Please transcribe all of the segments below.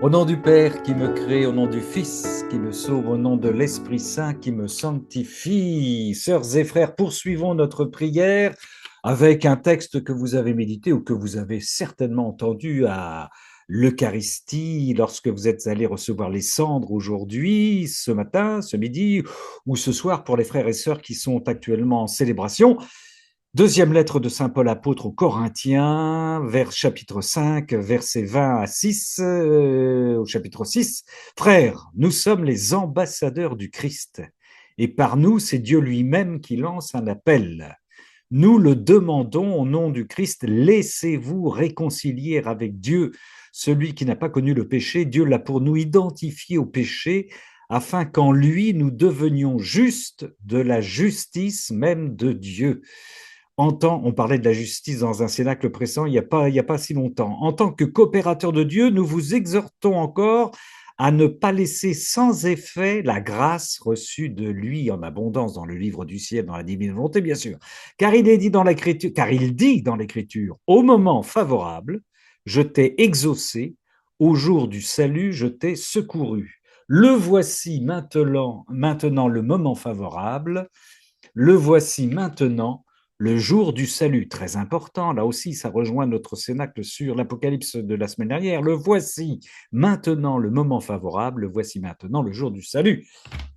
Au nom du Père qui me crée, au nom du Fils qui me sauve, au nom de l'Esprit Saint qui me sanctifie. Sœurs et frères, poursuivons notre prière avec un texte que vous avez médité ou que vous avez certainement entendu à l'Eucharistie lorsque vous êtes allés recevoir les cendres aujourd'hui, ce matin, ce midi ou ce soir pour les frères et sœurs qui sont actuellement en célébration. Deuxième lettre de Saint Paul apôtre aux Corinthiens, vers chapitre 5, versets 20 à 6, au chapitre 6. Frères, nous sommes les ambassadeurs du Christ, et par nous, c'est Dieu lui-même qui lance un appel. Nous le demandons au nom du Christ, laissez-vous réconcilier avec Dieu. Celui qui n'a pas connu le péché, Dieu l'a pour nous identifié au péché, afin qu'en lui, nous devenions justes de la justice même de Dieu. On parlait de la justice dans un cénacle précédent il n'y a pas si longtemps. En tant que coopérateurs de Dieu, nous vous exhortons encore à ne pas laisser sans effet la grâce reçue de lui en abondance dans le livre du ciel, dans la divine volonté, bien sûr. Car il dit dans l'Écriture, au moment favorable, je t'ai exaucé, au jour du salut, je t'ai secouru. Le voici maintenant le moment favorable, le voici maintenant le jour du salut, très important, là aussi ça rejoint notre cénacle sur l'Apocalypse de la semaine dernière, le voici maintenant le moment favorable, le voici maintenant le jour du salut.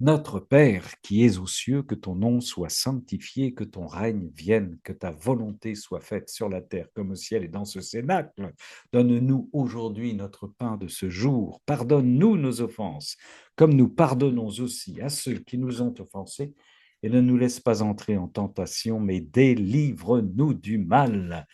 Notre Père qui es aux cieux, que ton nom soit sanctifié, que ton règne vienne, que ta volonté soit faite sur la terre comme au ciel et dans ce cénacle. Donne-nous aujourd'hui notre pain de ce jour, pardonne-nous nos offenses, comme nous pardonnons aussi à ceux qui nous ont offensés, et ne nous laisse pas entrer en tentation, mais délivre-nous du mal.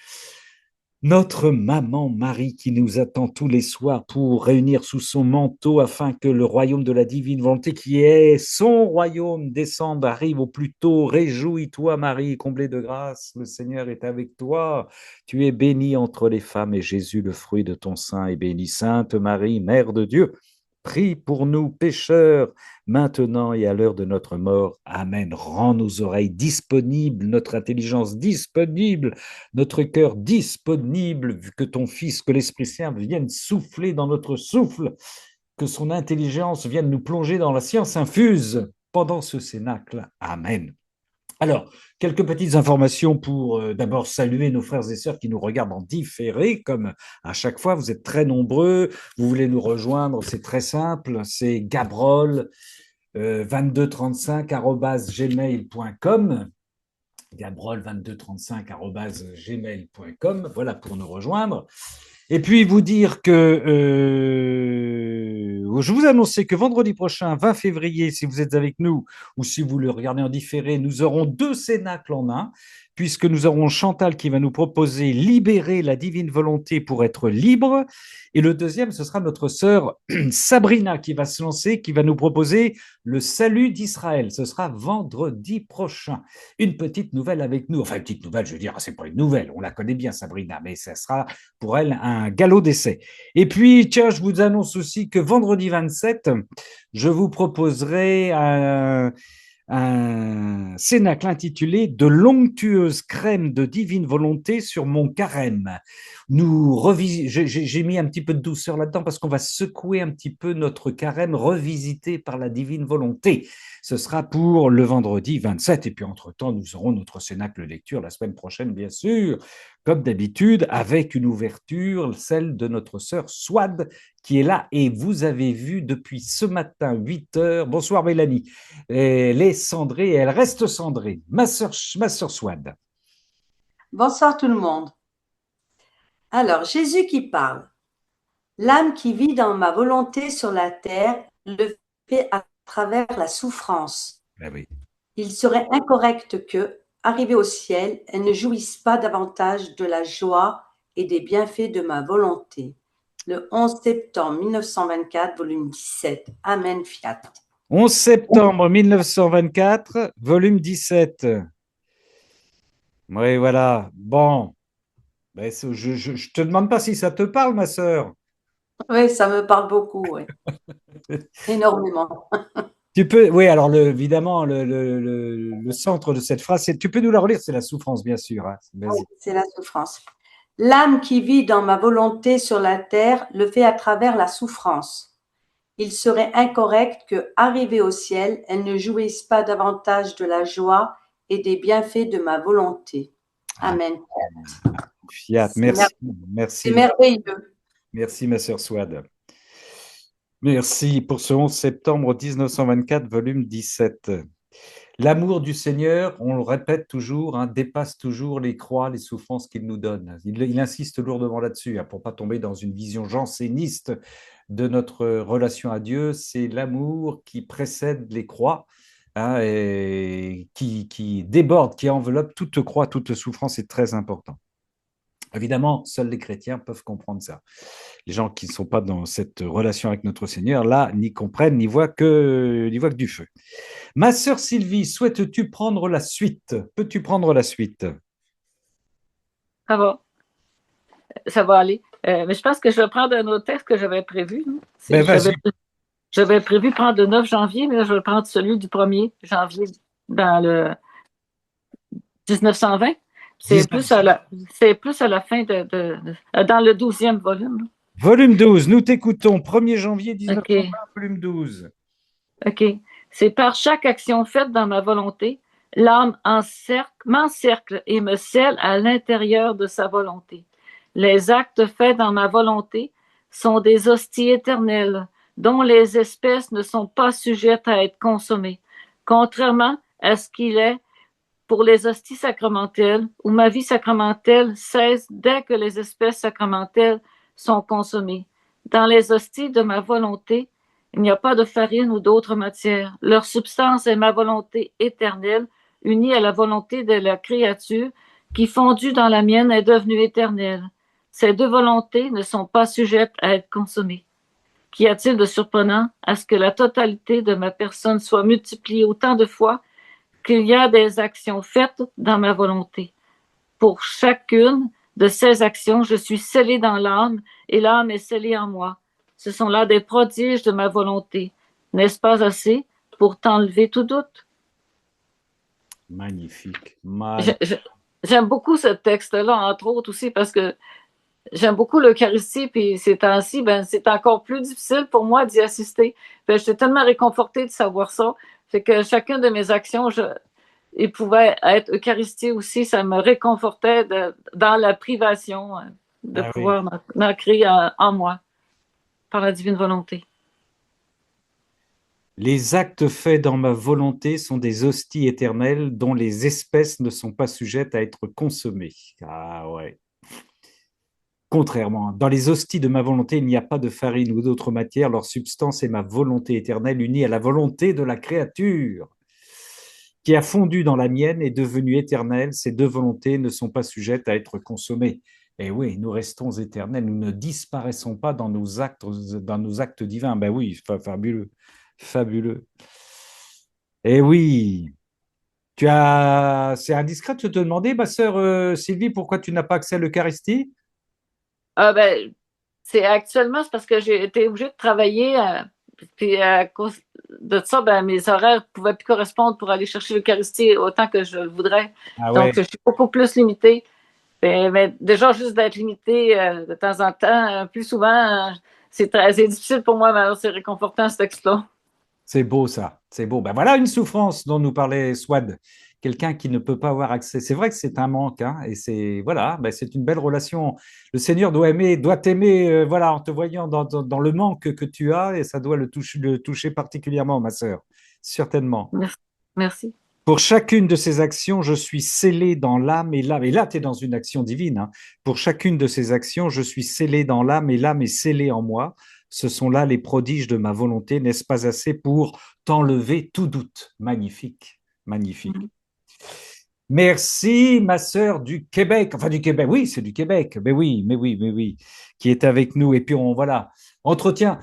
Notre maman Marie qui nous attend tous les soirs pour réunir sous son manteau afin que le royaume de la divine volonté qui est son royaume descende, arrive au plus tôt. Réjouis-toi Marie, comblée de grâce, le Seigneur est avec toi. Tu es bénie entre les femmes et Jésus, le fruit de ton sein, est béni. Sainte Marie, Mère de Dieu, prie pour nous pécheurs, maintenant et à l'heure de notre mort. Amen. Rends nos oreilles disponibles, notre intelligence disponible, notre cœur disponible, que ton Fils, que l'Esprit Saint vienne souffler dans notre souffle, que son intelligence vienne nous plonger dans la science infuse pendant ce cénacle. Amen. Alors, quelques petites informations pour d'abord saluer nos frères et sœurs qui nous regardent en différé, comme à chaque fois, vous êtes très nombreux, vous voulez nous rejoindre, c'est très simple, c'est gabrol 2235@gmail.com, gabrol 2235@gmail.com, voilà pour nous rejoindre. Et puis vous dire que je vous annonçais que vendredi prochain, 20 février, si vous êtes avec nous ou si vous le regardez en différé, nous aurons deux cénacles en un, puisque nous aurons Chantal qui va nous proposer libérer la divine volonté pour être libre. Et le deuxième, ce sera notre sœur Sabrina qui va se lancer, qui va nous proposer le salut d'Israël. Ce sera vendredi prochain. Une petite nouvelle avec nous. Enfin, une petite nouvelle, je veux dire, c'est pas une nouvelle. On la connaît bien, Sabrina, mais ça sera pour elle un galop d'essai. Et puis, tiens, je vous annonce aussi que vendredi 27, je vous proposerai un cénacle intitulé De l'onctueuse crème de divine volonté sur mon carême. J'ai mis un petit peu de douceur là-dedans parce qu'on va secouer un petit peu notre carême revisité par la divine volonté. Ce sera pour le vendredi 27. Et puis, entre-temps, nous aurons notre cénacle lecture la semaine prochaine, bien sûr, comme d'habitude, avec une ouverture, celle de notre sœur Swad, qui est là. Et vous avez vu depuis ce matin, 8 heures, bonsoir Mélanie, elle est cendrée et elle reste cendrée. Ma sœur Swad. Bonsoir tout le monde. Alors, Jésus qui parle. L'âme qui vit dans ma volonté sur la terre le fait à travers la souffrance. Ben oui. Il serait incorrect que, arrivée au ciel, elle ne jouisse pas davantage de la joie et des bienfaits de ma volonté. Le 11 septembre 1924, volume 17. Amen, fiat. 11 septembre 1924, volume 17. Oui, voilà. Bon, ben, je te demande pas si ça te parle, ma sœur. Oui, ça me parle beaucoup, oui. Énormément. Tu peux, oui, alors évidemment, le centre de cette phrase, tu peux nous la relire, c'est la souffrance, bien sûr, hein. Oui, Vas-y. c'est la souffrance. L'âme qui vit dans ma volonté sur la terre le fait à travers la souffrance. Il serait incorrect que, arrivée au ciel, elle ne jouisse pas davantage de la joie et des bienfaits de ma volonté. Amen. Fiat, C'est merci, c'est merci, merveilleux. merci, ma sœur Swad. Merci pour ce 11 septembre 1924, volume 17. L'amour du Seigneur, on le répète toujours, hein, dépasse toujours les croix, les souffrances qu'il nous donne. Il insiste lourdement là-dessus, hein, pour ne pas tomber dans une vision janséniste de notre relation à Dieu. C'est l'amour qui précède les croix, hein, et qui déborde, qui enveloppe toute croix, toute souffrance. C'est très important. Évidemment, seuls les chrétiens peuvent comprendre ça. Les gens qui ne sont pas dans cette relation avec notre Seigneur, là, n'y comprennent, n'y voient que du feu. Ma sœur Sylvie, souhaites-tu prendre la suite? Peux-tu prendre la suite? Ça va, ça va aller. Mais je pense que je vais prendre un autre texte que j'avais prévu. Ben vas-y. J'avais prévu prendre le 9 janvier, mais là, je vais prendre celui du 1er janvier dans le 1920. C'est plus à la, fin dans le 12e volume. Volume 12, nous t'écoutons. 1er janvier 1920, OK. volume 12. OK. C'est par chaque action faite dans ma volonté, l'âme m'encercle et me scelle à l'intérieur de sa volonté. Les actes faits dans ma volonté sont des hosties éternelles, dont les espèces ne sont pas sujettes à être consommées, contrairement à ce qu'il est pour les hosties sacramentelles, où ma vie sacramentelle cesse dès que les espèces sacramentelles sont consommées. Dans les hosties de ma volonté, il n'y a pas de farine ou d'autres matières. Leur substance est ma volonté éternelle, unie à la volonté de la créature, qui, fondue dans la mienne, est devenue éternelle. Ces deux volontés ne sont pas sujettes à être consommées. Qu'y a-t-il de surprenant à ce que la totalité de ma personne soit multipliée autant de fois qu'il y a des actions faites dans ma volonté? Pour chacune de ces actions, je suis scellé dans l'âme et l'âme est scellée en moi. Ce sont là des prodiges de ma volonté. N'est-ce pas assez pour t'enlever tout doute? Magnifique. J'aime beaucoup ce texte-là, entre autres aussi, parce que j'aime beaucoup l'Eucharistie, puis ces temps-ci, c'est encore plus difficile pour moi d'y assister. J'étais tellement réconfortée de savoir ça. Fait que chacune de mes actions, il pouvait être Eucharistie aussi, ça me réconfortait dans la privation de pouvoir m'ancrer en moi par la divine volonté. Les actes faits dans ma volonté sont des hosties éternelles dont les espèces ne sont pas sujettes à être consommées. Ah ouais. Contrairement, dans les hosties de ma volonté, il n'y a pas de farine ou d'autre matière. Leur substance est ma volonté éternelle unie à la volonté de la créature, qui a fondu dans la mienne et devenue éternelle. Ces deux volontés ne sont pas sujettes à être consommées. Et oui, nous restons éternels, nous ne disparaissons pas dans nos actes divins. Ben oui, fabuleux, fabuleux. Et oui, c'est indiscret de te demander, ma sœur Sylvie, pourquoi tu n'as pas accès à l'Eucharistie? C'est actuellement, c'est parce que j'ai été obligée de travailler, puis à cause de ça, mes horaires ne pouvaient plus correspondre pour aller chercher l'Eucharistie autant que je le voudrais. Ah ouais. Donc, je suis beaucoup plus limitée. Mais déjà, juste d'être limitée de temps en temps, plus souvent, c'est difficile pour moi, mais alors c'est réconfortant ce texte-là. C'est beau ça, c'est beau. Ben voilà une souffrance dont nous parlait Swad, quelqu'un qui ne peut pas avoir accès. C'est vrai que c'est un manque, hein, et c'est voilà, ben c'est une belle relation. Le Seigneur doit t'aimer, voilà, en te voyant dans le manque que tu as, et ça doit le toucher particulièrement, ma sœur, certainement. Merci. Pour chacune de ces actions, je suis scellé dans l'âme et l'âme. Et là, tu es dans une action divine, hein. Pour chacune de ces actions, je suis scellé dans l'âme et l'âme est scellée en moi. Ce sont là les prodiges de ma volonté. N'est-ce pas assez pour t'enlever tout doute? Magnifique, magnifique. Merci, ma sœur du Québec. Enfin, du Québec, oui, c'est du Québec. Mais oui, mais oui, mais oui, qui est avec nous. Et puis, voilà, entretien.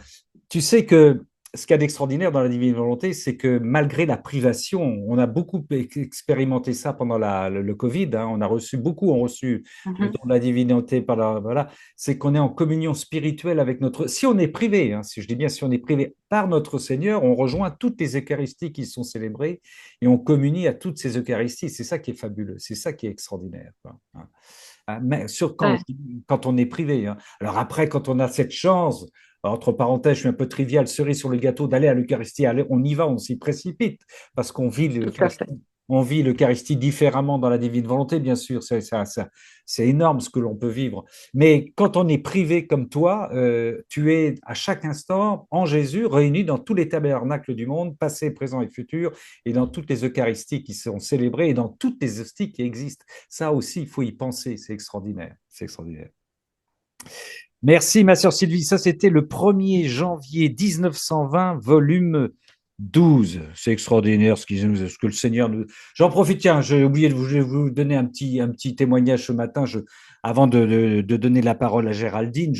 Tu sais que ce qu'il y a d'extraordinaire dans la divine volonté, c'est que malgré la privation, on a beaucoup expérimenté ça pendant le Covid, hein, on reçu le don de la divinité voilà, c'est qu'on est en communion spirituelle avec si on est privé, hein, si je dis bien si on est privé par notre Seigneur, on rejoint toutes les Eucharisties qui sont célébrées et on communie à toutes ces Eucharisties. C'est ça qui est fabuleux, c'est ça qui est extraordinaire, quoi, hein. Mais Ouais, quand on est privé, hein. Alors après, quand on a cette chance, entre parenthèses, je suis un peu trivial, cerise sur le gâteau, d'aller à l'Eucharistie, allez, on y va, on s'y précipite, parce qu'on vit tout à fait. l'Eucharistie. On vit l'Eucharistie différemment dans la divine volonté, bien sûr, c'est énorme ce que l'on peut vivre. Mais quand on est privé comme toi, tu es à chaque instant en Jésus, réuni dans tous les tabernacles du monde, passé, présent et futur, et dans toutes les Eucharisties qui sont célébrées, et dans toutes les hosties qui existent. Ça aussi, il faut y penser, c'est extraordinaire. C'est extraordinaire. Merci, ma sœur Sylvie. Ça, c'était le 1er janvier 1920, volume 12. C'est extraordinaire ce que le Seigneur nous. J'en profite, tiens, j'ai oublié de vous donner un petit témoignage ce matin. Avant de donner la parole à Géraldine,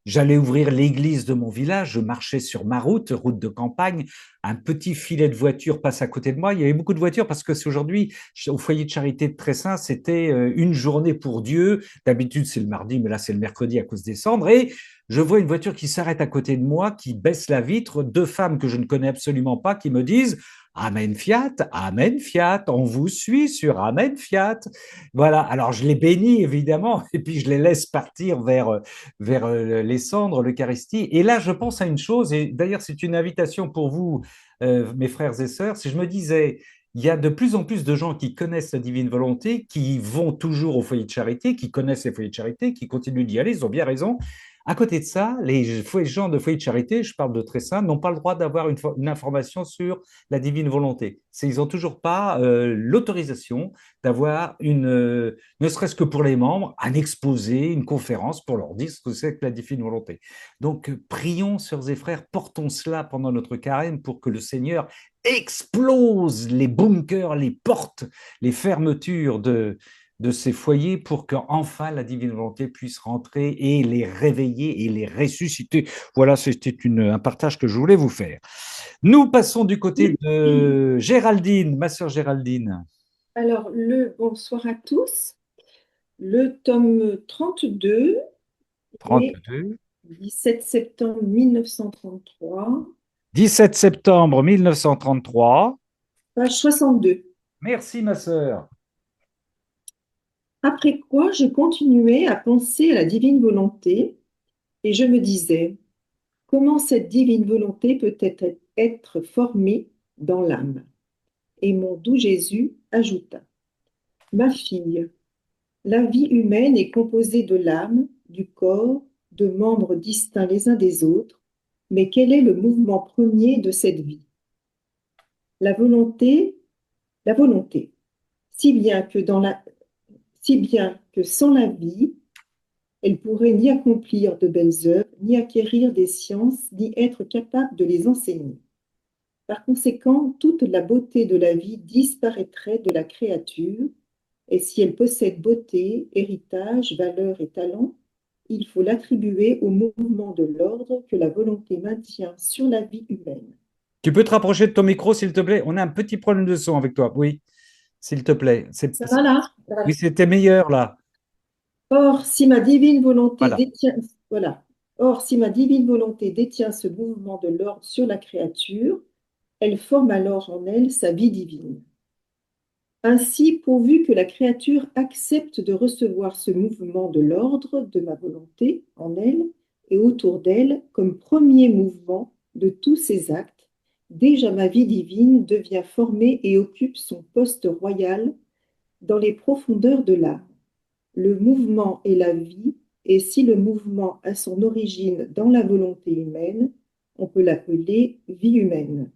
j'allais ouvrir l'église de mon village. Je marchais sur ma route de campagne. Un petit filet de voitures passe à côté de moi. Il y avait beaucoup de voitures parce que c'est aujourd'hui, au foyer de charité de Tressin, c'était une journée pour Dieu. D'habitude, c'est le mardi, mais là, c'est le mercredi à cause des cendres. Et je vois une voiture qui s'arrête à côté de moi, qui baisse la vitre, deux femmes que je ne connais absolument pas, qui me disent Amen Fiat, on vous suit sur Amen Fiat. Voilà, alors je les bénis évidemment, et puis je les laisse partir vers les cendres, l'Eucharistie. Et là, je pense à une chose, et d'ailleurs, c'est une invitation pour vous, mes frères et sœurs, si je me disais, il y a de plus en plus de gens qui connaissent la divine volonté, qui vont toujours au foyer de charité, qui connaissent les foyers de charité, qui continuent d'y aller, ils ont bien raison. À côté de ça, les gens de foyer de charité, je parle de très saints, n'ont pas le droit d'avoir une information sur la divine volonté. Ils n'ont toujours pas l'autorisation d'avoir ne serait-ce que pour les membres, un exposé, une conférence pour leur dire ce que c'est que la divine volonté. Donc, prions, sœurs et frères, portons cela pendant notre carême pour que le Seigneur explose les bunkers, les portes, les fermetures de ces foyers pour qu'enfin la divine volonté puisse rentrer et les réveiller et les ressusciter. Voilà, c'était un partage que je voulais vous faire. Nous passons du côté de Géraldine, ma sœur Géraldine. Alors, le bonsoir à tous. Le tome 32 est 32. 17 septembre 1933, 17 septembre 1933. page 62. Merci, ma sœur. Après quoi, je continuais à penser à la divine volonté et je me disais, comment cette divine volonté peut être formée dans l'âme? Et mon doux Jésus ajouta, ma fille, la vie humaine est composée de l'âme, du corps, de membres distincts les uns des autres, mais quel est le mouvement premier de cette vie? La volonté, la volonté, si bien que si bien que sans la vie, elle pourrait ni accomplir de belles œuvres, ni acquérir des sciences, ni être capable de les enseigner. Par conséquent, toute la beauté de la vie disparaîtrait de la créature, et si elle possède beauté, héritage, valeur et talent, il faut l'attribuer au mouvement de l'ordre que la volonté maintient sur la vie humaine. Tu peux te rapprocher de ton micro, s'il te plaît? On a un petit problème de son avec toi. Oui, s'il te plaît. Ça va là? Oui, c'était meilleur là. Or, si ma divine volonté Voilà. détient, voilà. Or, si ma divine volonté détient ce mouvement de l'ordre sur la créature, elle forme alors en elle sa vie divine. Ainsi, pourvu que la créature accepte de recevoir ce mouvement de l'ordre de ma volonté en elle et autour d'elle comme premier mouvement de tous ses actes, déjà ma vie divine devient formée et occupe son poste royal dans les profondeurs de l'âme. Le mouvement est la vie, et si le mouvement a son origine dans la volonté humaine, on peut l'appeler vie humaine.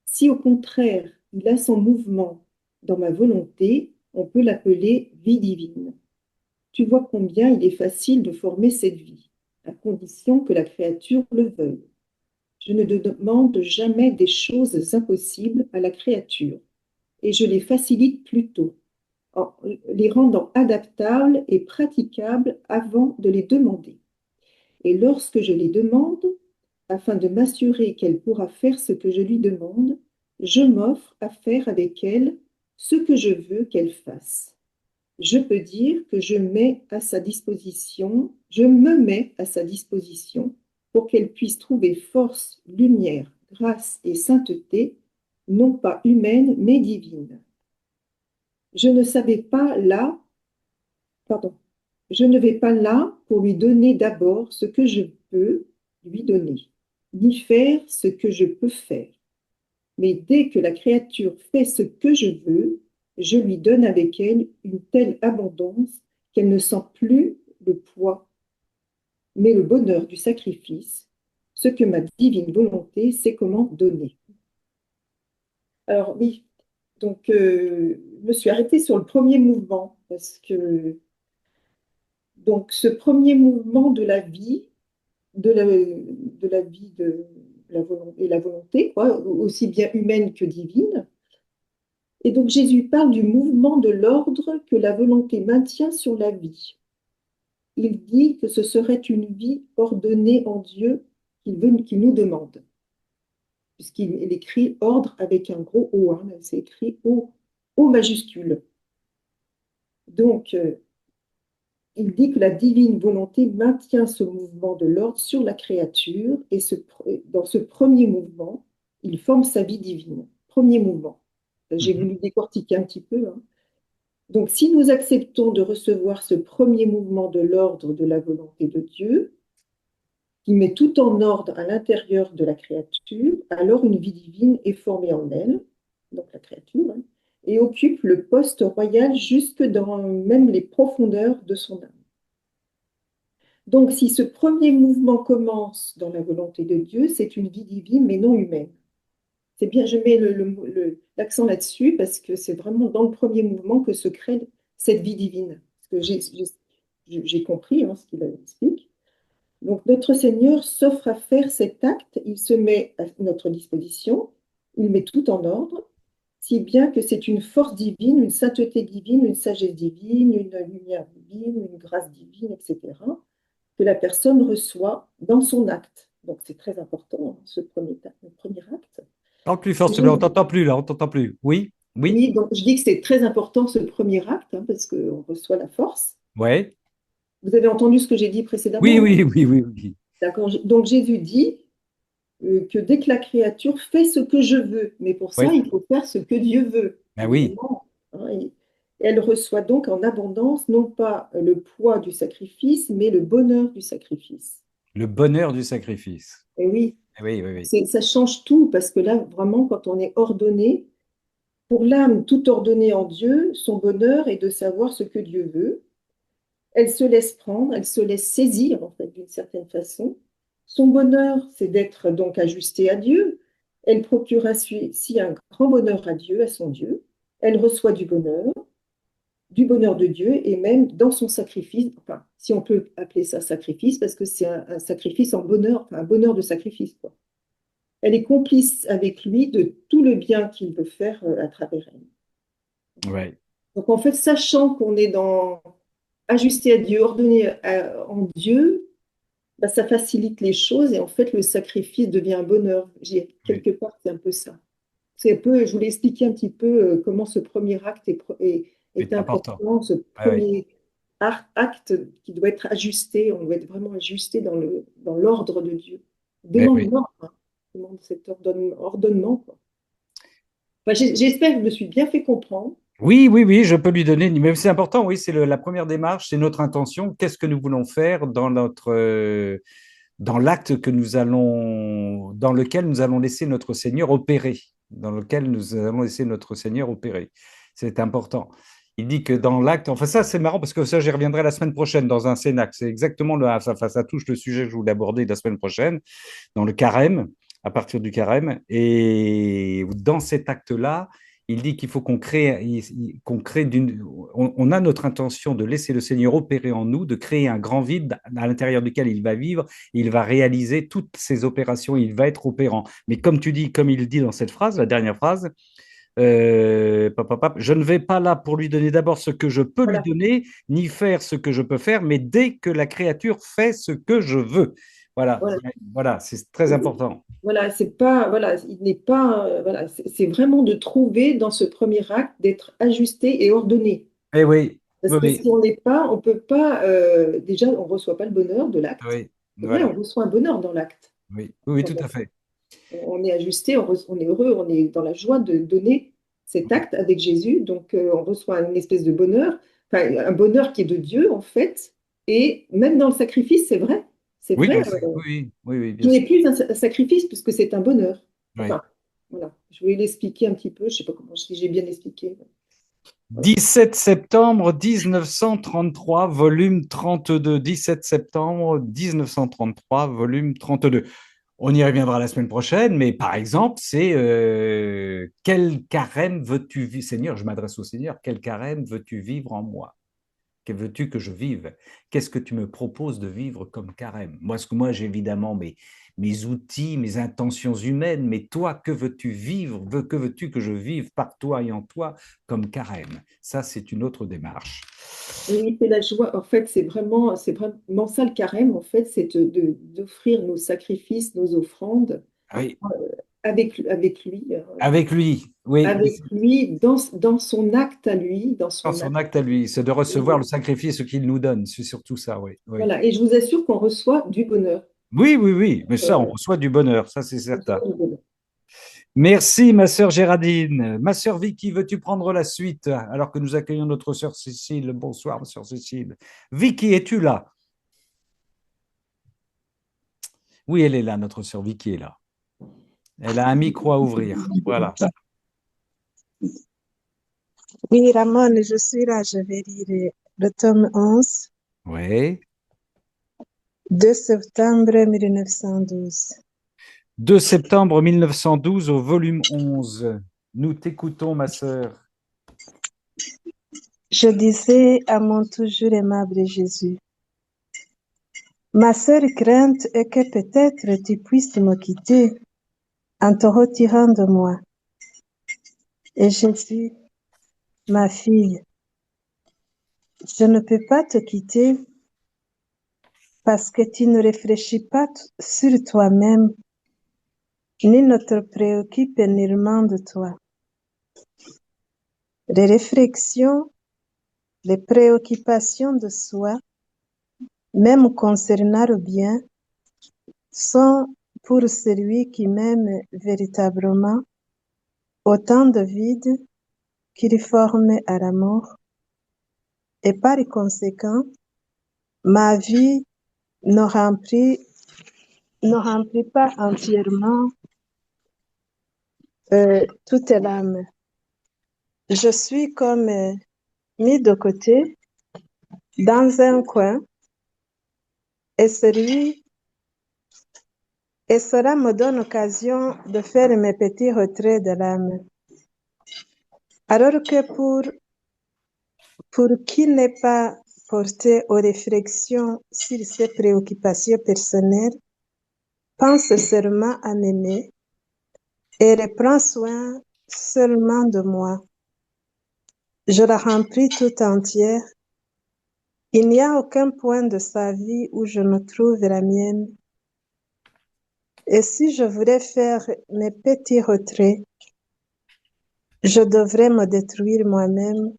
Si au contraire, il a son mouvement dans ma volonté, on peut l'appeler vie divine. Tu vois combien il est facile de former cette vie, à condition que la créature le veuille. Je ne demande jamais des choses impossibles à la créature, et je les facilite plutôt, en les rendant adaptables et praticables avant de les demander. Et lorsque je les demande, afin de m'assurer qu'elle pourra faire ce que je lui demande, je m'offre à faire avec elle ce que je veux qu'elle fasse. Je peux dire que je me mets à sa disposition pour qu'elle puisse trouver force, lumière, grâce et sainteté, non pas humaine mais divine. Je ne savais pas là, pardon, Je ne vais pas là pour lui donner d'abord ce que je peux lui donner, ni faire ce que je peux faire. Mais dès que la créature fait ce que je veux, je lui donne avec elle une telle abondance qu'elle ne sent plus le poids, mais le bonheur du sacrifice, ce que ma divine volonté sait comment donner. Alors oui, donc je me suis arrêtée sur le premier mouvement, parce que donc ce premier mouvement de la vie, de la vie de la volonté, et la volonté, quoi, aussi bien humaine que divine. Et donc Jésus parle du mouvement de l'ordre que la volonté maintient sur la vie. Il dit que ce serait une vie ordonnée en Dieu qu'il nous demande, puisqu'il écrit ordre avec un gros O, hein, c'est écrit O majuscule. Donc, il dit que la divine volonté maintient ce mouvement de l'ordre sur la créature, et dans ce premier mouvement, il forme sa vie divine. Premier mouvement. J'ai voulu décortiquer un petit peu, hein. Donc, si nous acceptons de recevoir ce premier mouvement de l'ordre de la volonté de Dieu, qui met tout en ordre à l'intérieur de la créature, alors une vie divine est formée en elle, donc la créature, hein, et occupe le poste royal jusque dans même les profondeurs de son âme. Donc, si ce premier mouvement commence dans la volonté de Dieu, c'est une vie divine, mais non humaine. C'est bien, je mets l'accent là-dessus parce que c'est vraiment dans le premier mouvement que se crée cette vie divine. Parce que j'ai compris, hein, ce qu'il explique. Donc, notre Seigneur s'offre à faire cet acte, il se met à notre disposition, il met tout en ordre, si bien que c'est une force divine, une sainteté divine, une sagesse divine, une lumière divine, une grâce divine, etc., que la personne reçoit dans son acte. Donc, c'est très important, ce premier acte. Parle plus fort, s'il te plaît, on t'entend plus là, on t'entend plus. Oui, oui, Oui, donc je dis que c'est très important ce premier acte, hein, parce qu'on reçoit la force. ouais. Vous avez entendu ce que j'ai dit Oui, précédemment, hein? oui, oui, oui, oui. D'accord. Donc Jésus dit que dès que la créature fait ce que je veux, mais pour ça, Oui, il faut faire ce que Dieu veut, ben oui, évidemment, hein. Elle reçoit donc en abondance non pas le poids du sacrifice, mais le bonheur du sacrifice. le bonheur du sacrifice. Et oui, Oui, oui, oui. ça change tout, parce que là, vraiment, quand on est ordonné, pour l'âme tout ordonnée en Dieu, son bonheur est de savoir ce que Dieu veut. Elle se laisse prendre, elle se laisse saisir, en fait, d'une certaine façon. Son bonheur, c'est d'être donc ajustée à Dieu. Elle procure ainsi un grand bonheur à Dieu, à son Dieu. Elle reçoit du bonheur de Dieu, et même dans son sacrifice, enfin, si on peut appeler ça sacrifice, parce que c'est un sacrifice en bonheur, enfin, un bonheur de sacrifice, quoi. Elle est complice avec lui de tout le bien qu'il veut faire à travers elle. Ouais. Donc en fait, sachant qu'on est ajusté à Dieu, ordonné en Dieu, bah, ça facilite les choses, et en fait, le sacrifice devient un bonheur. Oui. Quelque part, c'est un peu ça. C'est un peu, je voulais expliquer un petit peu comment ce premier acte est C'est important. important, ce Ah oui. premier acte qui doit être ajusté, on doit être vraiment ajusté dans l'ordre de Dieu. Il Eh demande oui. l'ordre, hein. Il demande cet ordonnement, quoi. Enfin, j'espère que je me suis bien fait comprendre. Oui, oui, oui, je peux lui donner, mais c'est important, oui, c'est la première démarche, c'est notre intention. Qu'est-ce que nous voulons faire dans dans l'acte dans lequel nous allons laisser notre Seigneur opérer, dans lequel nous allons laisser notre Seigneur opérer. C'est important. Il dit que dans l'acte, enfin ça c'est marrant parce que ça j'y reviendrai la semaine prochaine dans un Cénacle. C'est exactement ça touche le sujet que je voulais aborder la semaine prochaine dans le carême, à partir du carême. Et dans cet acte-là, il dit qu'il faut qu'on crée on a notre intention de laisser le Seigneur opérer en nous, de créer un grand vide à l'intérieur duquel il va vivre, il va réaliser toutes ses opérations, il va être opérant. Mais comme tu dis, comme il dit dans cette phrase, la dernière phrase, je ne vais pas là pour lui donner d'abord ce que je peux lui Voilà. donner, ni faire ce que je peux faire, mais dès que la créature fait ce que je veux. Voilà, Voilà. voilà, c'est très important. Voilà, c'est pas, voilà, il n'est pas, voilà, c'est vraiment de trouver dans ce premier acte d'être ajusté et ordonné. Eh oui, Parce oui, que oui, si on n'est pas, on peut pas, déjà, on reçoit pas le bonheur de l'acte. oui, C'est vrai, voilà, on reçoit un bonheur dans l'acte. oui, oui, tout Quand à fait. on est ajusté, on est heureux, on est dans la joie de donner cet acte avec Jésus. Donc, on reçoit une espèce de bonheur, enfin, un bonheur qui est de Dieu, en fait, Et même dans le sacrifice, c'est vrai. C'est Oui, vrai, oui, bien qui sûr. n'est plus un sacrifice puisque c'est un bonheur. Oui. Enfin, voilà. Je voulais l'expliquer un petit peu. Je ne sais pas comment si j'ai bien expliqué. Voilà. 17 septembre 1933, volume 32. 17 septembre 1933, volume 32. On y reviendra la semaine prochaine, mais par exemple, c'est quel carême veux-tu vivre, Seigneur, je m'adresse au Seigneur, quel carême veux-tu vivre en moi? Que veux-tu que je vive? Qu'est-ce que tu me proposes de vivre comme carême? Moi, j'ai évidemment mes outils, mes intentions humaines, mais toi, que veux-tu vivre? Que veux-tu que je vive par toi et en toi comme carême? Ça, c'est une autre démarche. Oui, c'est la joie. En fait, c'est vraiment ça le carême. En fait, c'est d'offrir nos sacrifices, nos offrandes Oui, avec lui, avec lui, oui, dans son acte à lui, dans dans son son acte. acte à lui, c'est de recevoir le sacrifice qu'il nous donne, c'est surtout ça, oui, oui. Voilà. Et je vous assure qu'on reçoit du bonheur. Oui, mais ça, on Euh, reçoit du bonheur, ça, c'est on certain. reçoit du bonheur. Merci, ma sœur Géraldine. Ma sœur Vicky, veux-tu prendre la suite alors que nous accueillons notre sœur Cécile? Bonsoir, ma sœur Cécile. Vicky, es-tu là? Oui, elle est là, notre sœur Vicky est là. Elle a un micro à ouvrir. Voilà. Oui, Ramon, je suis là, je vais lire le tome 11, Oui. 2 septembre 1912. 2 septembre 1912 au volume 11. Nous t'écoutons, ma sœur. Je disais à mon toujours aimable Jésus, ma seule crainte est que peut-être tu puisses me quitter en te retirant de moi. Et Jésus, ma fille, je ne peux pas te quitter parce que tu ne réfléchis pas sur toi-même, ni ne te préoccupes nullement de toi. Les réflexions, les préoccupations de soi, même concernant le bien, sont pour celui qui m'aime véritablement autant de vide qu'il forme à la mort, et par conséquent, ma vie ne remplit, ne remplit pas entièrement toute l'âme. Je suis comme mis de côté dans un coin, et cela me donne l'occasion de faire mes petits retraits de l'âme. Alors que pour qui n'est pas porté aux réflexions sur ses préoccupations personnelles, pense seulement à m'aimer et reprend soin seulement de moi. Je la remplis tout entière. Il n'y a aucun point de sa vie où je ne trouve la mienne. Et si je voulais faire mes petits retraits, je devrais me détruire moi-même,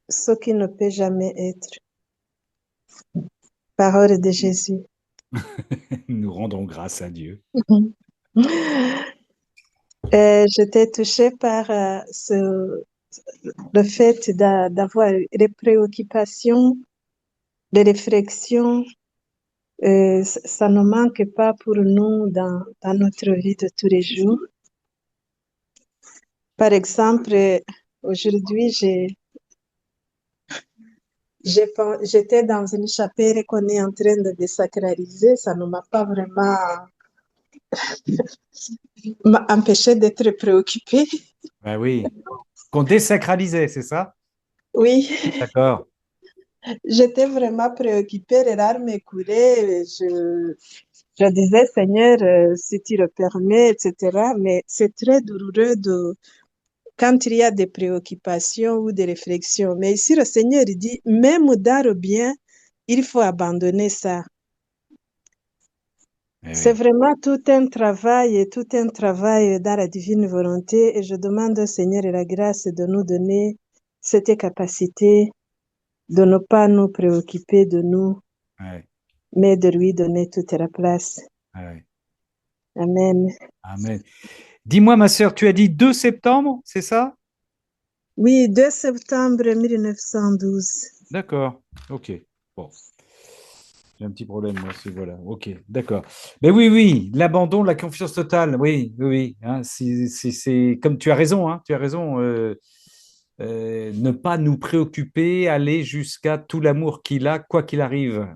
ce qui ne peut jamais être. Parole de Jésus. Nous rendons grâce à Dieu. J'étais touchée par le fait d'avoir les préoccupations, les réflexions. Ça ne manque pas pour nous dans notre vie de tous les jours. Par exemple, aujourd'hui, j'étais dans une chapelle qu'on est en train de désacraliser. Ça ne m'a pas vraiment empêché d'être préoccupée. Ben oui. Qu'on désacralisait, c'est ça? Oui, D'accord. j'étais vraiment préoccupée, les larmes coulaient. Je disais, Seigneur, si tu le permets, etc. Mais c'est très douloureux quand il y a des préoccupations ou des réflexions. Mais ici, le Seigneur dit, même dans le bien, il faut abandonner ça. C'est vraiment tout un travail dans la divine volonté. Et je demande au Seigneur la grâce de nous donner cette capacité de ne pas nous préoccuper de nous, mais de lui donner toute la place. Amen. Amen. Dis-moi, ma sœur, tu as dit 2 septembre, c'est ça? Oui, 2 septembre 1912. D'accord, ok. Bon, j'ai un petit problème, moi aussi, voilà. Ok, d'accord. Mais oui, oui, l'abandon, la confiance totale, oui, oui, oui. Hein, comme tu as raison, hein, tu as raison. Ne pas nous préoccuper, aller jusqu'à tout l'amour qu'il a, quoi qu'il arrive.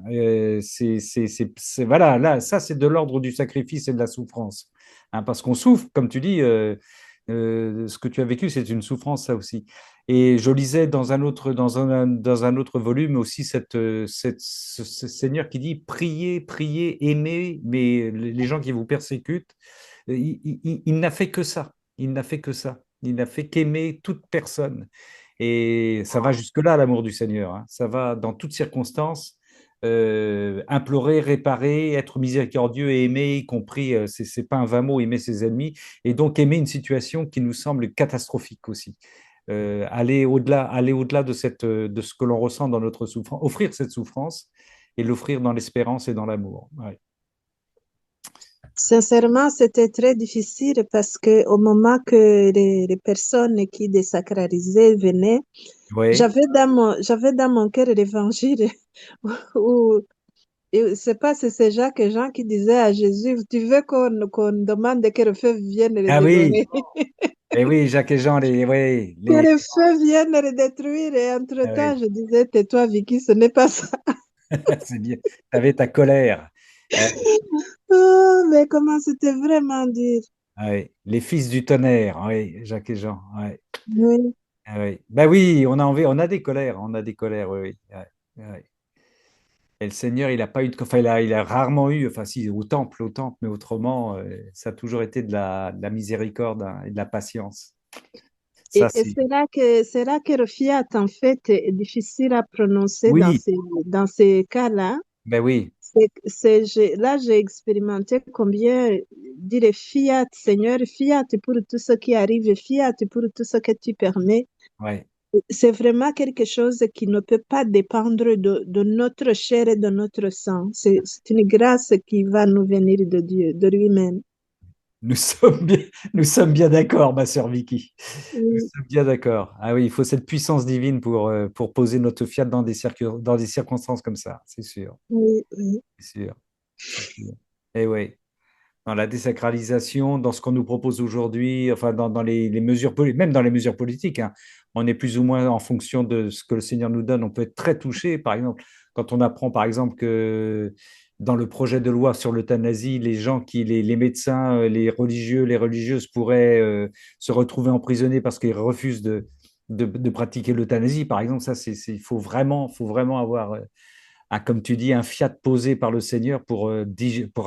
Voilà, là, ça, c'est de l'ordre du sacrifice et de la souffrance. Hein, parce qu'on souffre, comme tu dis, ce que tu as vécu, c'est une souffrance, ça aussi. Et je lisais dans un autre volume aussi ce Seigneur qui dit priez, priez, aimez, mais les gens qui vous persécutent, il n'a fait que ça. Il n'a fait que ça. Il n'a fait qu'aimer toute personne. Et ça va jusque-là, l'amour du Seigneur. Hein. Ça va dans toutes circonstances. Implorer, réparer, être miséricordieux et aimer, y compris, c'est pas un vain mot, aimer ses ennemis, et donc aimer une situation qui nous semble catastrophique aussi. Aller au-delà de de ce que l'on ressent dans notre souffrance, offrir cette souffrance et l'offrir dans l'espérance et dans l'amour. Ouais. Sincèrement, c'était très difficile parce que au moment que les personnes qui désacralisaient venaient, Ouais. j'avais dans mon cœur l'évangile où, et je sais pas si c'est Jacques et Jean qui disaient à Jésus, tu veux qu'on demande que le feu vienne les Ah oui, dévorer, et oui, Jacques et Jean, que le feu vienne les détruire. Et ah entre-temps, oui. je disais, tais-toi, Vicky, ce n'est pas ça. C'est bien. Tu avais ta colère. Ah Oh, mais comment c'était vraiment dur. oui. Les fils du tonnerre, oui, Jacques et Jean. Ouais. Oui. Ah oui. Ben oui, on a envie, on a des colères, oui, oui. Ouais, ouais. Et le Seigneur, il a pas eu de, enfin, il a rarement eu, enfin si, au temple, mais autrement, ça a toujours été de la miséricorde, hein, et de la patience. Ça, Et c'est. c'est là que le fiat, en fait, est difficile à prononcer Oui, dans ces cas-là. ben oui, Là, j'ai expérimenté combien dire fiat, Seigneur, fiat pour tout ce qui arrive, fiat pour tout ce que tu permets. ouais. C'est vraiment quelque chose qui ne peut pas dépendre de notre chair et de notre sang. C'est une grâce qui va nous venir de Dieu, de lui-même. Nous sommes bien, nous sommes bien d'accord, ma sœur Vicky. Nous Oui, sommes bien d'accord. Ah oui, il faut cette puissance divine pour poser notre fiat dans des circonstances comme ça, c'est sûr, oui, oui. c'est sûr, c'est sûr. Et oui. Dans la désacralisation, dans ce qu'on nous propose aujourd'hui, enfin dans les mesures, même dans les mesures politiques, hein, on est plus ou moins en fonction de ce que le Seigneur nous donne. On peut être très touché, par exemple, quand on apprend, par exemple, que dans le projet de loi sur l'euthanasie, les médecins, les religieux, les religieuses pourraient se retrouver emprisonnés parce qu'ils refusent de pratiquer l'euthanasie, par exemple. Ça, il faut vraiment avoir comme tu dis, un fiat posé par le Seigneur pour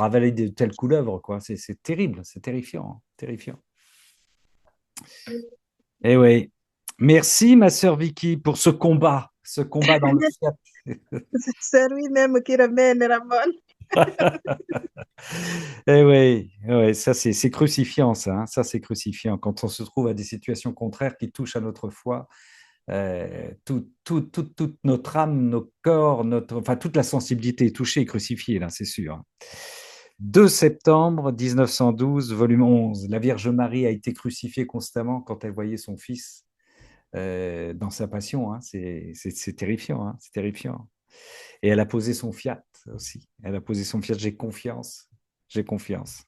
avaler de telles couleuvres, quoi. C'est terrible, c'est terrifiant, hein, terrifiant. Eh oui. Merci, ma sœur Vicky, pour ce combat dans le fiat. C'est lui-même qui ramène Ramon. Eh oui, ça c'est crucifiant, ça, hein. Ça c'est crucifiant quand on se trouve à des situations contraires qui touchent à notre foi. Toute notre âme, nos corps, enfin toute la sensibilité est touchée et crucifiée, là, c'est sûr. Hein. 2 septembre 1912, volume 11. La Vierge Marie a été crucifiée constamment quand elle voyait son fils dans sa passion. Hein. C'est terrifiant, hein. C'est terrifiant. Et elle a posé son fiat aussi. Elle a posé son fiat, j'ai confiance. J'ai confiance.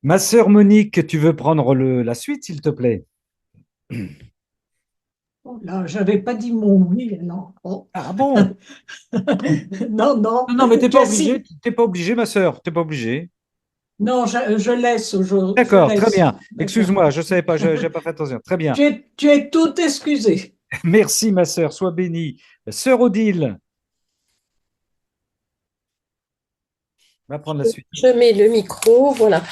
Ma sœur Monique, tu veux prendre la suite, s'il te plaît? Oh là, j'avais pas dit mon oui, non. Oh. Ah bon? Non, non. Non, mais Jessie, t'es pas obligé, ma sœur, t'es pas obligé. non, je laisse aujourd'hui. Je D'accord, très laisse. bien. D'accord. Excuse-moi, je savais pas, j'ai pas fait attention. Très bien. Tu es tout excusé. Merci, ma sœur, sois bénie. Sœur Odile, va prendre la suite. Je mets le micro, voilà.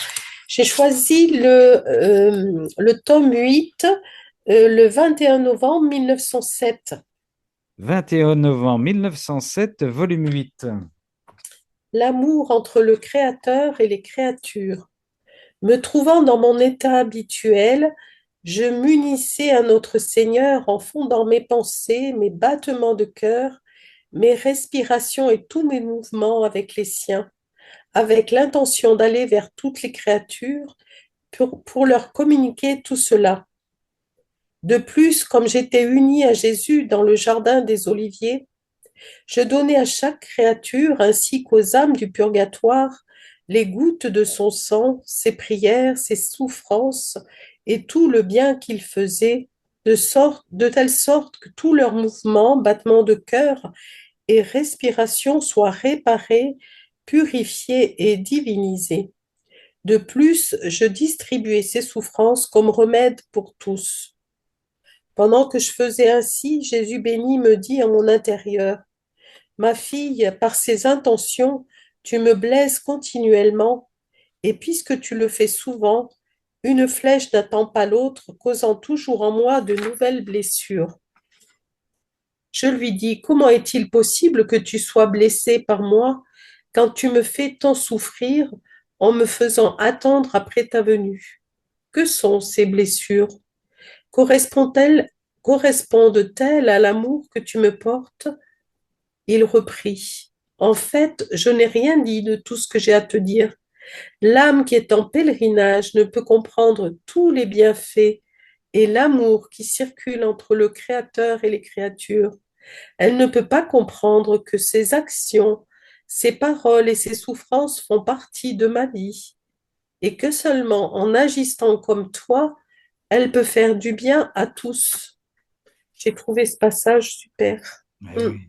J'ai choisi le tome 8, le 21 novembre 1907. 21 novembre 1907, volume 8. L'amour entre le Créateur et les créatures. Me trouvant dans mon état habituel, je m'unissais à notre Seigneur en fondant mes pensées, mes battements de cœur, mes respirations et tous mes mouvements avec les siens, avec l'intention d'aller vers toutes les créatures pour leur communiquer tout cela. De plus, comme j'étais unie à Jésus dans le jardin des Oliviers, Je donnai à chaque créature ainsi qu'aux âmes du purgatoire les gouttes de son sang, ses prières, ses souffrances et tout le bien qu'il faisait, de telle sorte que tous leurs mouvements, battements de cœur et respiration soient réparés, purifiés et divinisés. De plus, je distribuais ces souffrances comme remède pour tous. Pendant que je faisais ainsi, Jésus béni me dit en mon intérieur, ma fille, par ces intentions, tu me blesses continuellement, et puisque tu le fais souvent, une flèche n'attend pas l'autre, causant toujours en moi de nouvelles blessures. Je lui dis, comment est-il possible que tu sois blessé par moi quand tu me fais tant souffrir en me faisant attendre après ta venue? Que sont ces blessures? Correspondent-elles à l'amour que tu me portes? Il reprit, en fait, je n'ai rien dit de tout ce que j'ai à te dire. L'âme qui est en pèlerinage ne peut comprendre tous les bienfaits et l'amour qui circule entre le Créateur et les créatures. Elle ne peut pas comprendre que ses actions, ses paroles et ses souffrances font partie de ma vie et que seulement en agissant comme toi, elle peut faire du bien à tous. J'ai trouvé ce passage super. Oui,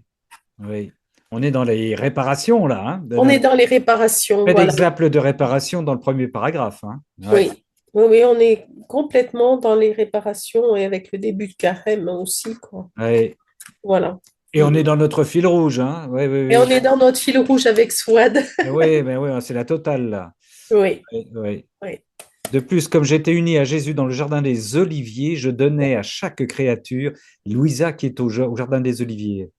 oui. On est dans les réparations, là. Hein, On est dans les réparations, Pas voilà. d'exemple de réparation dans le premier paragraphe. Hein. Ouais. Oui. Oui, on est complètement dans les réparations et avec le début de carême aussi, quoi. Ouais. Voilà. Et on est dans notre fil rouge. Hein. Ouais, Et on est dans notre fil rouge avec Swad. Oui, ben oui, c'est la totale, là. Oui. Oui. Oui. De plus, comme j'étais uni à Jésus dans le jardin des Oliviers, je donnais à chaque créature, Louisa qui est au jardin des Oliviers,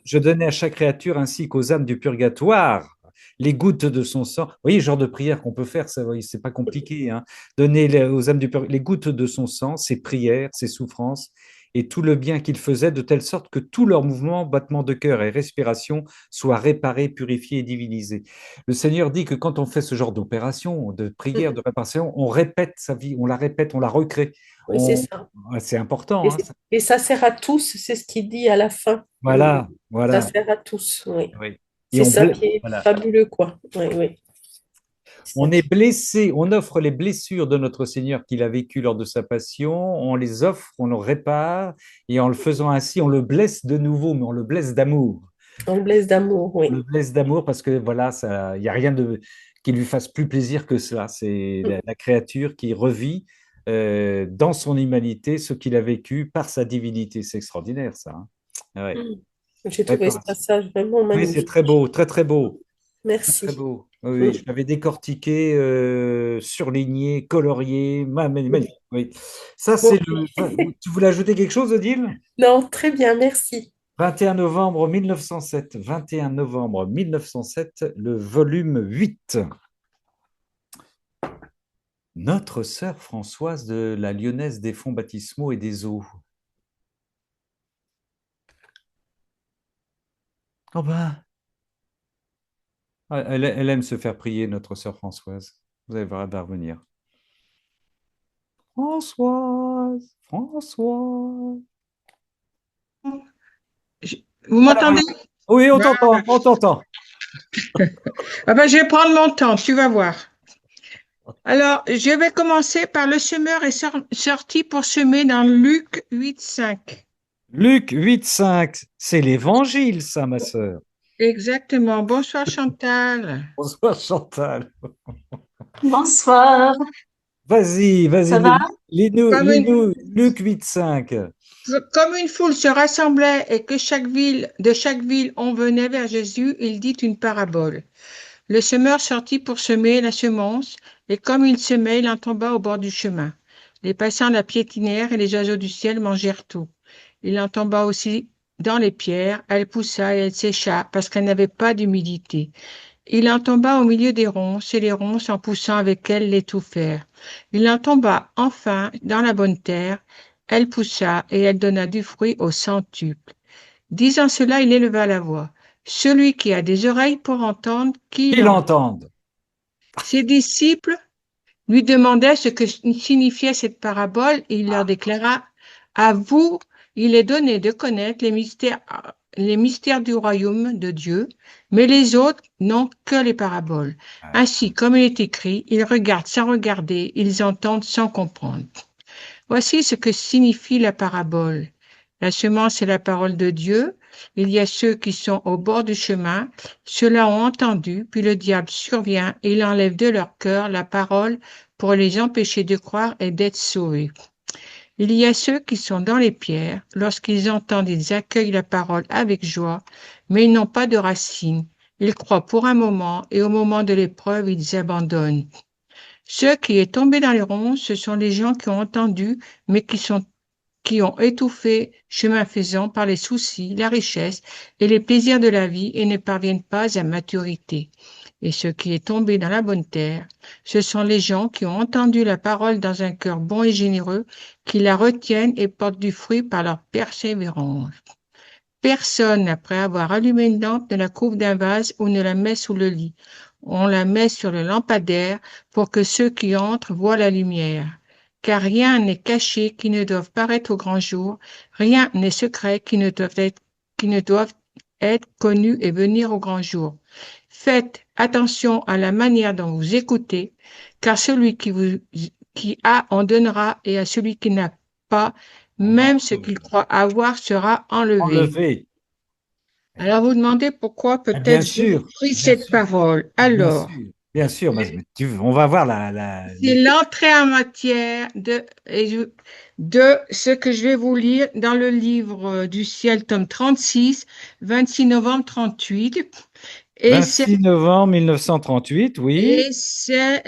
je donnais à chaque créature ainsi qu'aux âmes du purgatoire les gouttes de son sang. Vous voyez, le genre de prière qu'on peut faire, ça, c'est pas compliqué. Hein. Donner aux âmes du purgatoire les gouttes de son sang, ses prières, ses souffrances et tout le bien qu'il faisait, de telle sorte que tous leurs mouvements, battements de cœur et respiration soient réparés, purifiés et divinisés. Le Seigneur dit que quand on fait ce genre d'opération, de prière, de réparation, on répète sa vie, on la répète, on la recrée. Oui, c'est ça. C'est important. Hein, et ça sert à tous, c'est ce qu'il dit à la fin. Voilà, voilà. Ça sert à tous, oui. Oui. C'est ça qui est fabuleux, quoi. Oui, oui. On est blessé, on offre les blessures de notre Seigneur qu'il a vécues lors de sa passion, on les offre, on le répare, et en le faisant ainsi, on le blesse de nouveau, mais on le blesse d'amour. On le blesse d'amour, oui. On le blesse d'amour parce que voilà, il n'y a rien qui lui fasse plus plaisir que cela. C'est la créature qui revit dans son humanité ce qu'il a vécu par sa divinité. C'est extraordinaire, ça. Hein. Ouais. J'ai trouvé ce passage vraiment magnifique. Oui, c'est très beau, très très beau. Merci. Très beau. Oui, je l'avais décortiqué, surligné, colorié, magnifique. Oui. Ça, c'est Tu voulais ajouter quelque chose, Odile? Non, très bien, merci. 21 novembre 1907. 21 novembre 1907, le volume 8. Notre sœur Françoise de la Lyonnaise des fonts baptismaux et des eaux. Oh ben, elle aime se faire prier, notre sœur Françoise. Vous allez voir, elle va revenir. Françoise, Françoise. Vous m'entendez? Oui, on t'entend, on t'entend. Ah ben, je vais prendre mon temps, tu vas voir. Alors, je vais commencer par le semeur est sorti pour semer dans Luc 8,5. Luc 8,5, c'est l'évangile, ça, ma sœur. Exactement. Bonsoir, Chantal. Bonsoir, Chantal. Bonsoir. Vas-y, Ça va? lis-nous Luc 8,5. Comme une foule se rassemblait et que de chaque ville on venait vers Jésus, il dit une parabole. Le semeur sortit pour semer la semence, et comme il semait, il en tomba au bord du chemin. Les passants la piétinèrent et les oiseaux du ciel mangèrent tout. Il en tomba aussi dans les pierres, elle poussa et elle sécha parce qu'elle n'avait pas d'humidité. Il en tomba au milieu des ronces, et les ronces, en poussant avec elle, l'étouffèrent. Il en tomba enfin dans la bonne terre, elle poussa et elle donna du fruit au centuple. Disant cela, il éleva la voix. Celui qui a des oreilles pour entendre, qu'il entende. Ses disciples lui demandaient ce que signifiait cette parabole et il leur déclara, à vous, il est donné de connaître les mystères les mystères du royaume de Dieu, mais les autres n'ont que les paraboles. Ainsi, comme il est écrit, ils regardent sans regarder, ils entendent sans comprendre. Voici ce que signifie la parabole. La semence est la parole de Dieu. Il y a ceux qui sont au bord du chemin. Ceux-là ont entendu, puis le diable survient et il enlève de leur cœur la parole pour les empêcher de croire et d'être sauvés. Il y a ceux qui sont dans les pierres. Lorsqu'ils entendent, ils accueillent la parole avec joie, mais ils n'ont pas de racines. Ils croient pour un moment et au moment de l'épreuve, ils abandonnent. Ceux qui est tombé dans les ronces, ce sont les gens qui ont entendu, mais qui ont étouffé, chemin faisant, par les soucis, la richesse et les plaisirs de la vie et ne parviennent pas à maturité. Et ce qui est tombé dans la bonne terre, ce sont les gens qui ont entendu la parole dans un cœur bon et généreux, qui la retiennent et portent du fruit par leur persévérance. Personne, après avoir allumé une lampe, ne la couvre d'un vase ou ne la met sous le lit. On la met sur le lampadaire pour que ceux qui entrent voient la lumière. Car rien n'est caché qui ne doive paraître au grand jour, rien n'est secret qui ne doivent être connu et venir au grand jour. Faites attention à la manière dont vous écoutez, car celui qui a en donnera, et à celui qui n'a pas, même ce qu'il croit avoir sera enlevé. Alors vous demandez pourquoi peut-être j'ai pris cette parole. Alors, bien sûr, on va voir c'est l'entrée en matière de ce que je vais vous lire dans le livre du ciel, tome 36, 26 novembre 38. 26 novembre 1938, oui. Et c'est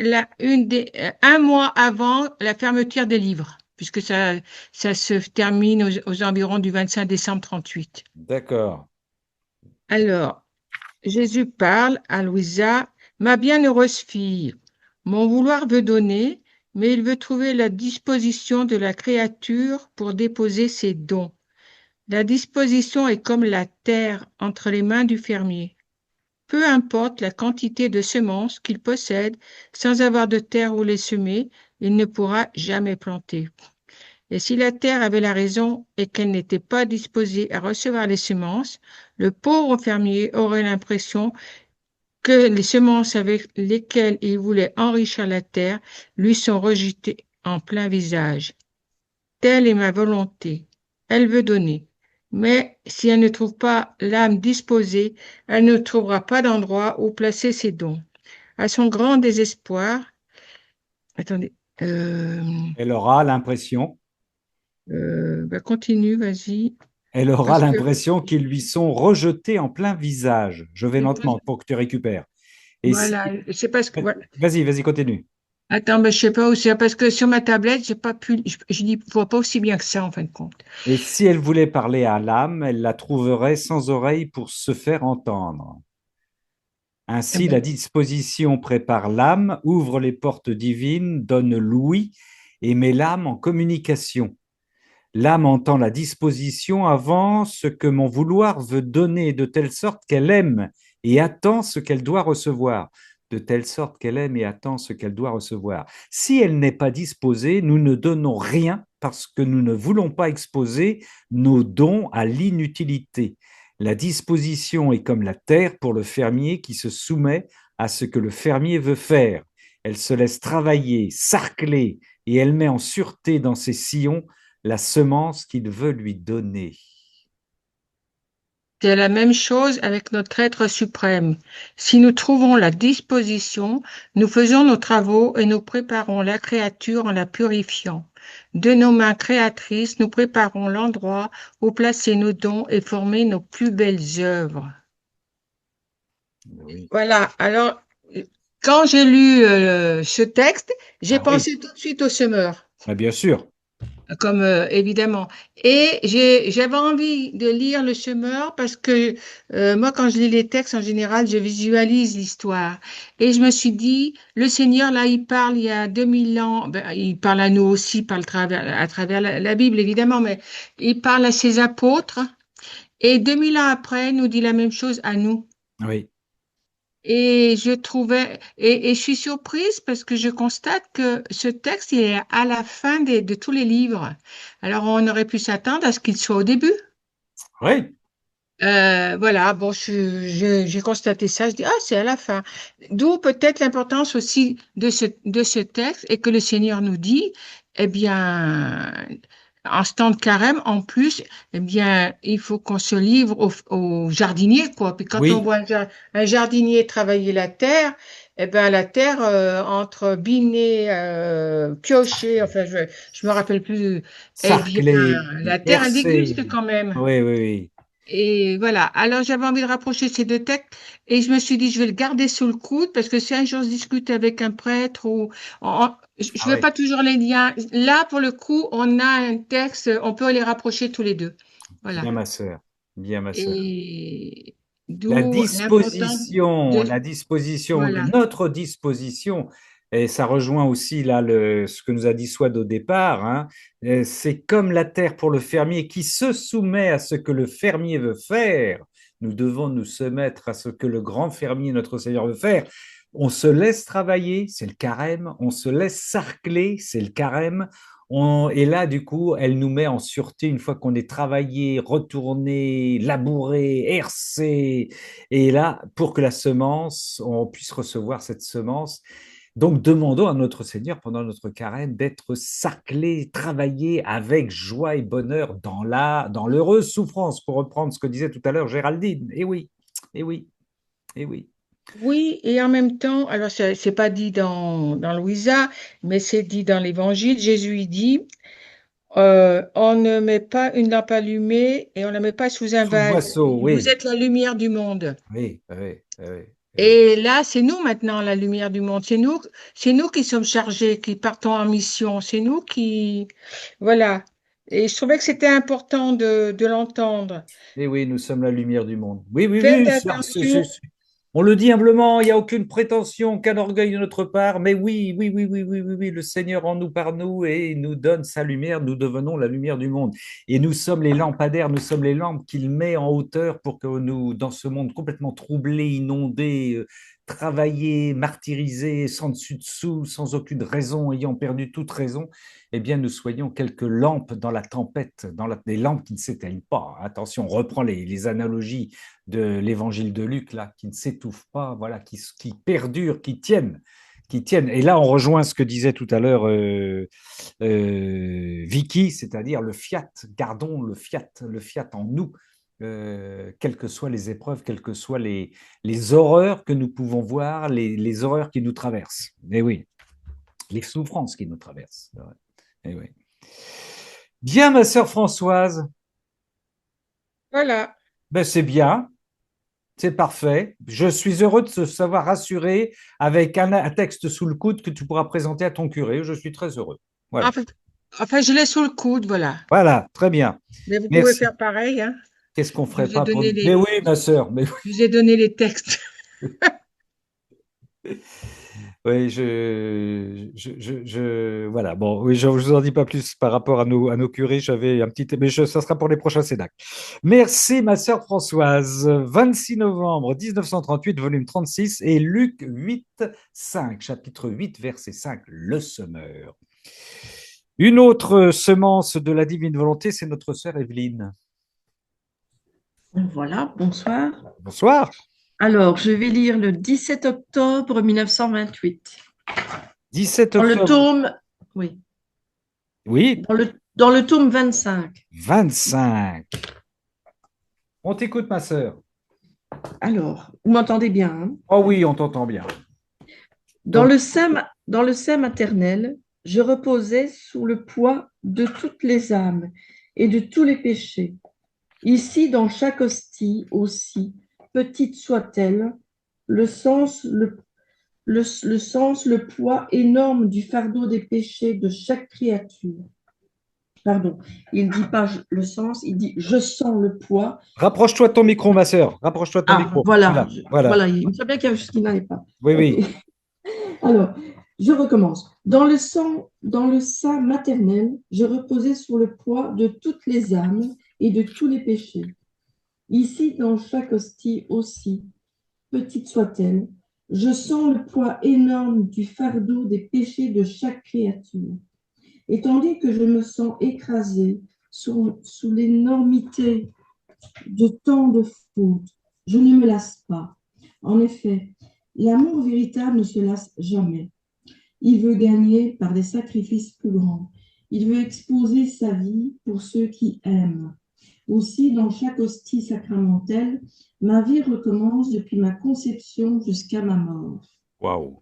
un mois avant la fermeture des livres, puisque ça se termine aux environs du 25 décembre 38. D'accord. Alors, Jésus parle à Louisa, ma bienheureuse fille, mon vouloir veut donner, mais il veut trouver la disposition de la créature pour déposer ses dons. La disposition est comme la terre entre les mains du fermier. Peu importe la quantité de semences qu'il possède, sans avoir de terre où les semer, il ne pourra jamais planter. Et si la terre avait la raison et qu'elle n'était pas disposée à recevoir les semences, le pauvre fermier aurait l'impression que les semences avec lesquelles il voulait enrichir la terre lui sont rejetées en plein visage. Telle est ma volonté. Elle veut donner. Mais si elle ne trouve pas l'âme disposée, elle ne trouvera pas d'endroit où placer ses dons. À son grand désespoir, elle aura l'impression. Continue, vas-y. Elle aura l'impression qu'ils lui sont rejetés en plein visage. Je vais lentement pour que tu récupères. Et voilà, c'est parce que. Vas-y, continue. Attends, mais je sais pas où c'est, parce que sur ma tablette, j'ai pas pu, je n'y vois pas aussi bien que ça, en fin de compte. Et si elle voulait parler à l'âme, elle la trouverait sans oreille pour se faire entendre. Ainsi, la disposition prépare l'âme, ouvre les portes divines, donne l'ouïe et met l'âme en communication. L'âme entend la disposition avant ce que mon vouloir veut donner, de telle sorte qu'elle aime et attend ce qu'elle doit recevoir. De telle sorte qu'elle aime et attend ce qu'elle doit recevoir. Si elle n'est pas disposée, nous ne donnons rien parce que nous ne voulons pas exposer nos dons à l'inutilité. La disposition est comme la terre pour le fermier qui se soumet à ce que le fermier veut faire. Elle se laisse travailler, sarcler, et elle met en sûreté dans ses sillons la semence qu'il veut lui donner. C'est la même chose avec notre être suprême. Si nous trouvons la disposition, nous faisons nos travaux et nous préparons la créature en la purifiant. De nos mains créatrices, nous préparons l'endroit où placer nos dons et former nos plus belles œuvres. Oui. Voilà. Alors, quand j'ai lu ce texte, j'ai pensé tout de suite au semeur. Bien sûr. Comme évidemment. Et j'avais envie de lire le semeur parce que moi, quand je lis les textes, en général, je visualise l'histoire. Et je me suis dit, le Seigneur, là, il parle il y a 2000 ans, il parle à nous aussi à travers la Bible, évidemment, mais il parle à ses apôtres. Et 2000 ans après, il nous dit la même chose à nous. Oui. Et je suis surprise parce que je constate que ce texte, il est à la fin de tous les livres. Alors, on aurait pu s'attendre à ce qu'il soit au début. Oui. Voilà, bon, j'ai constaté ça, je dis, ah, c'est à la fin. D'où peut-être l'importance aussi de ce texte et que le Seigneur nous dit, eh bien, en ce temps de carême, en plus, eh bien, il faut qu'on se livre au jardinier, quoi. Puis quand on Oui, voit un jardinier travailler la terre, eh bien, la terre, entre biner, piocher, enfin, je me rappelle plus, eh bien, sarclé, la terre, elle hercé. déguste quand même. Oui, oui, oui. Et voilà. Alors, j'avais envie de rapprocher ces deux textes et je me suis dit, je vais le garder sous le coude parce que si un jour je discute avec un prêtre ou je Ah ne fais oui, pas toujours les liens. Là, pour le coup, on a un texte, on peut les rapprocher tous les deux. Voilà. bien ma sœur, bien ma sœur. Et d'où l'importance de, La disposition, voilà. notre disposition, et ça rejoint aussi là ce que nous a dit Swad au départ, hein, c'est comme la terre pour le fermier qui se soumet à ce que le fermier veut faire. Nous devons nous soumettre à ce que le grand fermier, notre Seigneur, veut faire. On se laisse travailler, c'est le carême. On se laisse sarcler, c'est le carême. Et là, du coup, elle nous met en sûreté une fois qu'on est travaillé, retourné, labouré, hercé. Et là, pour que la semence, on puisse recevoir cette semence. Donc, demandons à notre Seigneur pendant notre carême d'être sarclé, travaillé avec joie et bonheur dans l'heureuse souffrance, pour reprendre ce que disait tout à l'heure Géraldine. Eh oui, eh oui, eh oui. Oui, et en même temps, alors c'est pas dit dans Louisa, mais c'est dit dans l'Évangile. Jésus il dit, on ne met pas une lampe allumée et on ne la met pas sous un Sous le vase. boisseau, Vous oui, êtes la lumière du monde. oui, oui, oui, oui. Et là, c'est nous maintenant la lumière du monde. C'est nous qui sommes chargés, qui partons en mission. C'est nous qui, voilà. Et je trouvais que c'était important de l'entendre. Eh oui, nous sommes la lumière du monde. Oui, oui, Faites oui. attention. On le dit humblement, il n'y a aucune prétention, aucun orgueil de notre part, mais oui, oui, oui, oui, oui, oui, oui, le Seigneur en nous par nous et il nous donne sa lumière, nous devenons la lumière du monde. Et nous sommes les lampadaires, nous sommes les lampes qu'il met en hauteur pour que nous, dans ce monde complètement troublé, inondé, travaillé, martyrisé, sans dessus-dessous, sans aucune raison, ayant perdu toute raison, eh bien, nous soyons quelques lampes dans la tempête, des lampes qui ne s'éteignent pas. Attention, on reprend les analogies de l'évangile de Luc, là, qui ne s'étouffent pas, voilà, qui perdurent, qui tiennent. Et là, on rejoint ce que disait tout à l'heure Vicky, c'est-à-dire le fiat. Gardons le fiat en nous, quelles que soient les épreuves, quelles que soient les horreurs que nous pouvons voir, les horreurs qui nous traversent. Et oui, les souffrances qui nous traversent. Et oui. Bien, ma sœur Françoise, Voilà. ben, c'est bien. C'est parfait. Je suis heureux de se savoir rassuré avec un texte sous le coude que tu pourras présenter à ton curé. Je suis très heureux. Voilà. Enfin, je l'ai sous le coude, voilà. Voilà, très bien. Mais vous pouvez Merci. faire pareil, hein. Qu'est-ce qu'on Je ferait vous ai pas pour... donné Mais les, oui, ma sœur, mais je vous ai donné les textes. oui, voilà. Bon, oui, je ne vous en dis pas plus par rapport à nos curés. J'avais un petit, mais ça sera pour les prochains CEDAC. Merci, ma sœur Françoise. 26 novembre 1938, volume 36, et Luc 8, 5, chapitre 8, verset 5, le semeur. Une autre semence de la divine volonté, c'est notre sœur Evelyne. Voilà, bonsoir. Bonsoir. Alors, je vais lire le 17 octobre 1928. 17 Dans le octobre. tome, oui, Oui, dans le tome 25. 25. On t'écoute, ma sœur. Alors, vous m'entendez bien, hein? Oh oui, on t'entend bien. Dans le sein maternel, je reposais sous le poids de toutes les âmes et de tous les péchés. Ici, dans chaque hostie aussi, petite soit-elle, le sens, le poids énorme du fardeau des péchés de chaque créature. Pardon, il ne dit pas le sens, il dit je sens le poids. Rapproche-toi de ton micro, ma sœur. Rapproche-toi de ton micro. Voilà, Voilà. voilà, il me semble bien qu'il y a quelque chose qui n'allait pas. Oui, Okay. oui. Alors, je recommence. Dans le sein maternel, je reposais sur le poids de toutes les âmes et de tous les péchés. Ici, dans chaque hostie aussi, petite soit-elle, je sens le poids énorme du fardeau des péchés de chaque créature. Et tandis que je me sens écrasée sous l'énormité de tant de fautes. Je ne me lasse pas. En effet, l'amour véritable ne se lasse jamais. Il veut gagner par des sacrifices plus grands. Il veut exposer sa vie pour ceux qui aiment. Aussi, dans chaque hostie sacramentelle, ma vie recommence depuis ma conception jusqu'à ma mort. Waouh!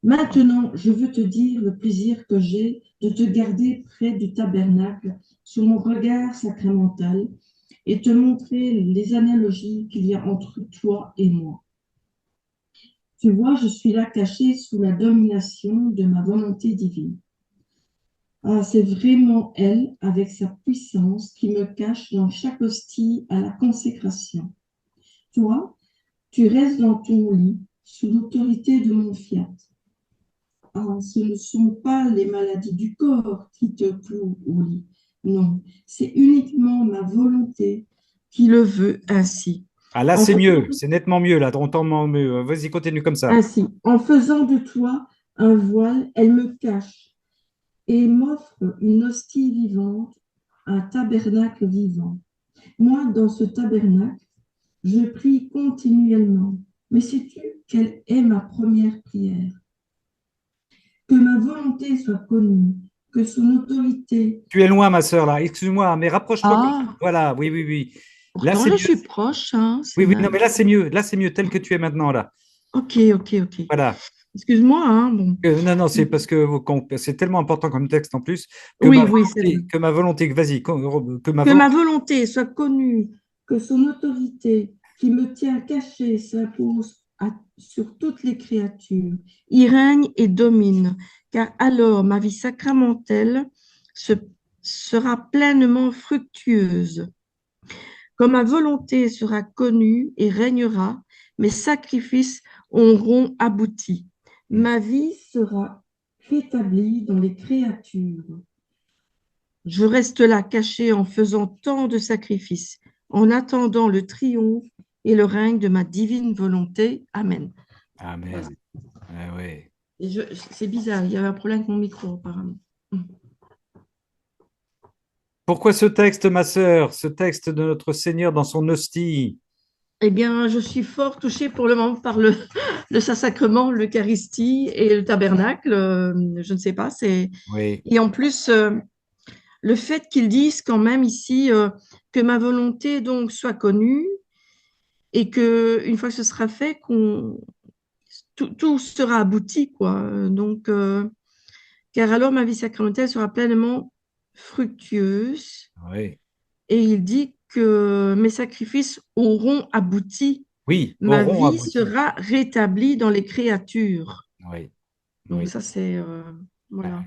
Maintenant, je veux te dire le plaisir que j'ai de te garder près du tabernacle sous mon regard sacramental et te montrer les analogies qu'il y a entre toi et moi. Tu vois, je suis là caché sous la domination de ma volonté divine. Ah, c'est vraiment elle, avec sa puissance, qui me cache dans chaque hostie à la consécration. Toi, tu restes dans ton lit, sous l'autorité de mon fiat. Ah, ce ne sont pas les maladies du corps qui te clouent au lit. Non, c'est uniquement ma volonté qui le veut ainsi. Ah là, En c'est faisant, mieux, c'est nettement mieux, là, on t'entend mieux. Vas-y, continue comme ça. ainsi, en faisant de toi un voile, elle me cache et m'offre une hostie vivante, un tabernacle vivant. Moi, dans ce tabernacle, je prie continuellement. Mais sais-tu quelle est ma première prière? Que ma volonté soit connue, que son autorité. Tu es loin, ma sœur, là. Excuse-moi, mais rapproche-toi. Ah, Voilà, oui, oui, oui. Là, pourtant c'est je mieux. suis proche, hein, Oui, c'est oui, non, mais mal. là, c'est mieux. Là, c'est mieux, tel que tu es maintenant, là. Ok, ok, ok. Voilà. Excuse-moi, hein, bon. Non, non, c'est parce que c'est tellement important comme texte en plus Oui, oui, c'est vrai. que ma volonté, vas-y, que ma Que ma volonté. volonté soit connue, que son autorité qui me tient caché s'impose sur toutes les créatures, y règne et domine, car alors ma vie sacramentelle se- sera pleinement fructueuse. Quand ma volonté sera connue et régnera, mes sacrifices auront abouti. Ma vie sera rétablie dans les créatures. Je reste là caché en faisant tant de sacrifices, en attendant le triomphe et le règne de ma divine volonté. Amen. Voilà. Amen. Ah ouais. C'est bizarre, il y avait un problème avec mon micro apparemment. Pourquoi ce texte, ma sœur, ce texte de notre Seigneur dans son hostie? Eh bien, je suis fort touchée pour le moment par le Saint-Sacrement, l'Eucharistie et le tabernacle. Je ne sais pas, c'est... Oui, Et en plus, le fait qu'ils disent quand même ici que ma volonté donc soit connue et que une fois que ce sera fait, tout sera abouti, quoi. Donc, car alors ma vie sacramentelle sera pleinement fructueuse. oui, Et il dit que mes sacrifices auront abouti. oui, Ma auront vie abouti. sera rétablie dans les créatures. Oui, Donc oui. ça, c'est... voilà.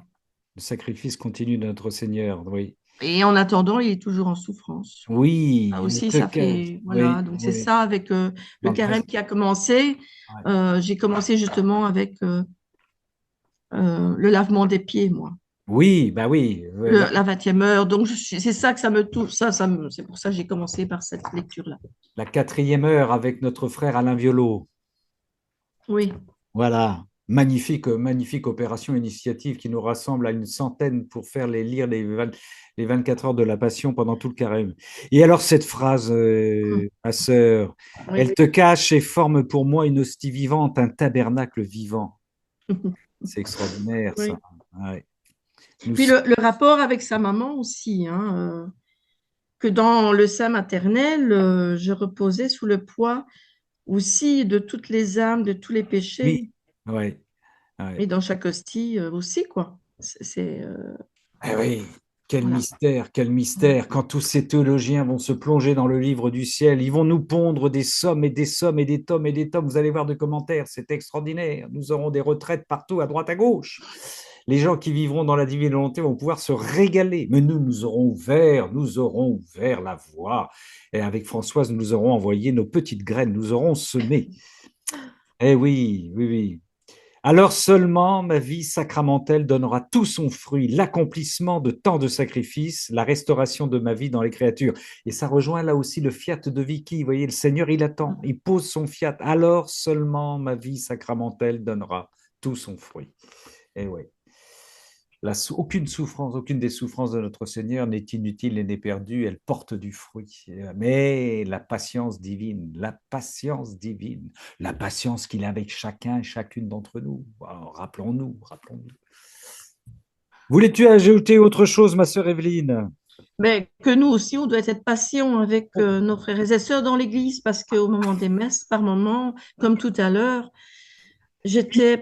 Le sacrifice continu de notre Seigneur, oui. Et en attendant, il est toujours en souffrance. Oui, Ça il aussi, te ça cache. fait... Voilà, Oui, donc c'est oui. ça avec Dans le le carême présent. qui a commencé. Ouais. J'ai commencé justement avec le lavement des pieds, moi. Oui, bah oui. La 20e heure. Donc, c'est ça que ça me touche. C'est pour ça que j'ai commencé par cette lecture-là. La 4e heure avec notre frère Alain Violo. Oui. Voilà. Magnifique, magnifique opération initiative qui nous rassemble à une centaine pour faire lire les 24 heures de la Passion pendant tout le carême. Et alors cette phrase, ma sœur, Oui, elle te cache et forme pour moi une hostie vivante, un tabernacle vivant. C'est extraordinaire oui. ça. Ouais. Puis le rapport avec sa maman aussi, hein, que dans le sein maternel, je reposais sous le poids aussi de toutes les âmes, de tous les péchés. Oui, ouais. Ouais. Et dans chaque hostie aussi, quoi. Ah oui, quel Voilà. mystère, quel mystère. Quand tous ces théologiens vont se plonger dans le livre du ciel, ils vont nous pondre des sommes et des sommes et des tomes et des tomes. Vous allez voir de commentaires, c'est extraordinaire. Nous aurons des retraites partout, à droite, à gauche. Les gens qui vivront dans la divine volonté vont pouvoir se régaler. Mais nous aurons ouvert la voie. Et avec Françoise, nous aurons envoyé nos petites graines, nous aurons semé. Eh oui, oui, oui. Alors seulement ma vie sacramentelle donnera tout son fruit, l'accomplissement de tant de sacrifices, la restauration de ma vie dans les créatures. Et ça rejoint là aussi le fiat de Vicky. Vous voyez, le Seigneur, il attend, il pose son fiat. Alors seulement ma vie sacramentelle donnera tout son fruit. Et oui. aucune souffrance, aucune des souffrances de notre Seigneur n'est inutile et n'est perdue, elle porte du fruit. Mais la patience divine, la patience qu'il a avec chacun et chacune d'entre nous. Alors, rappelons-nous. Voulais-tu ajouter autre chose, ma sœur Evelyne? Mais que nous aussi, on doit être patient avec nos frères et sœurs dans l'Église parce qu'au moment des messes, par moment, comme tout à l'heure, j'étais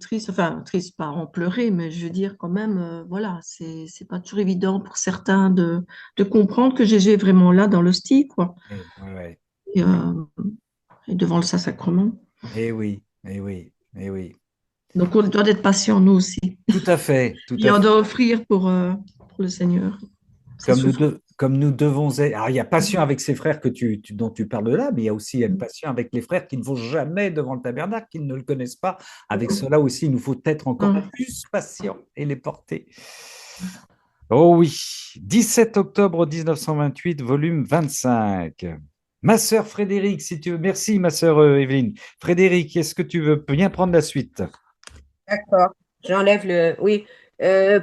triste, enfin triste, pas en pleurer, mais je veux dire quand même, voilà, c'est pas toujours évident pour certains de comprendre que Jésus est vraiment là dans l'hostie, quoi, Ouais. et, euh, et devant le Saint-Sacrement. Oui. Donc on doit être patient, nous aussi. Tout à fait. Et on doit offrir pour le Seigneur. Comme nous devons être. Alors, il y a patient avec ses frères dont tu parles là, mais il y a aussi être patient avec les frères qui ne vont jamais devant le tabernacle, qui ne le connaissent pas. Avec cela aussi, il nous faut être encore plus patient et les porter. Oh oui, 17 octobre 1928, volume 25. Ma sœur Frédéric, si tu veux. Merci, ma sœur Evelyne. Frédéric, est-ce que tu veux bien prendre la suite? D'accord, j'enlève le... Oui,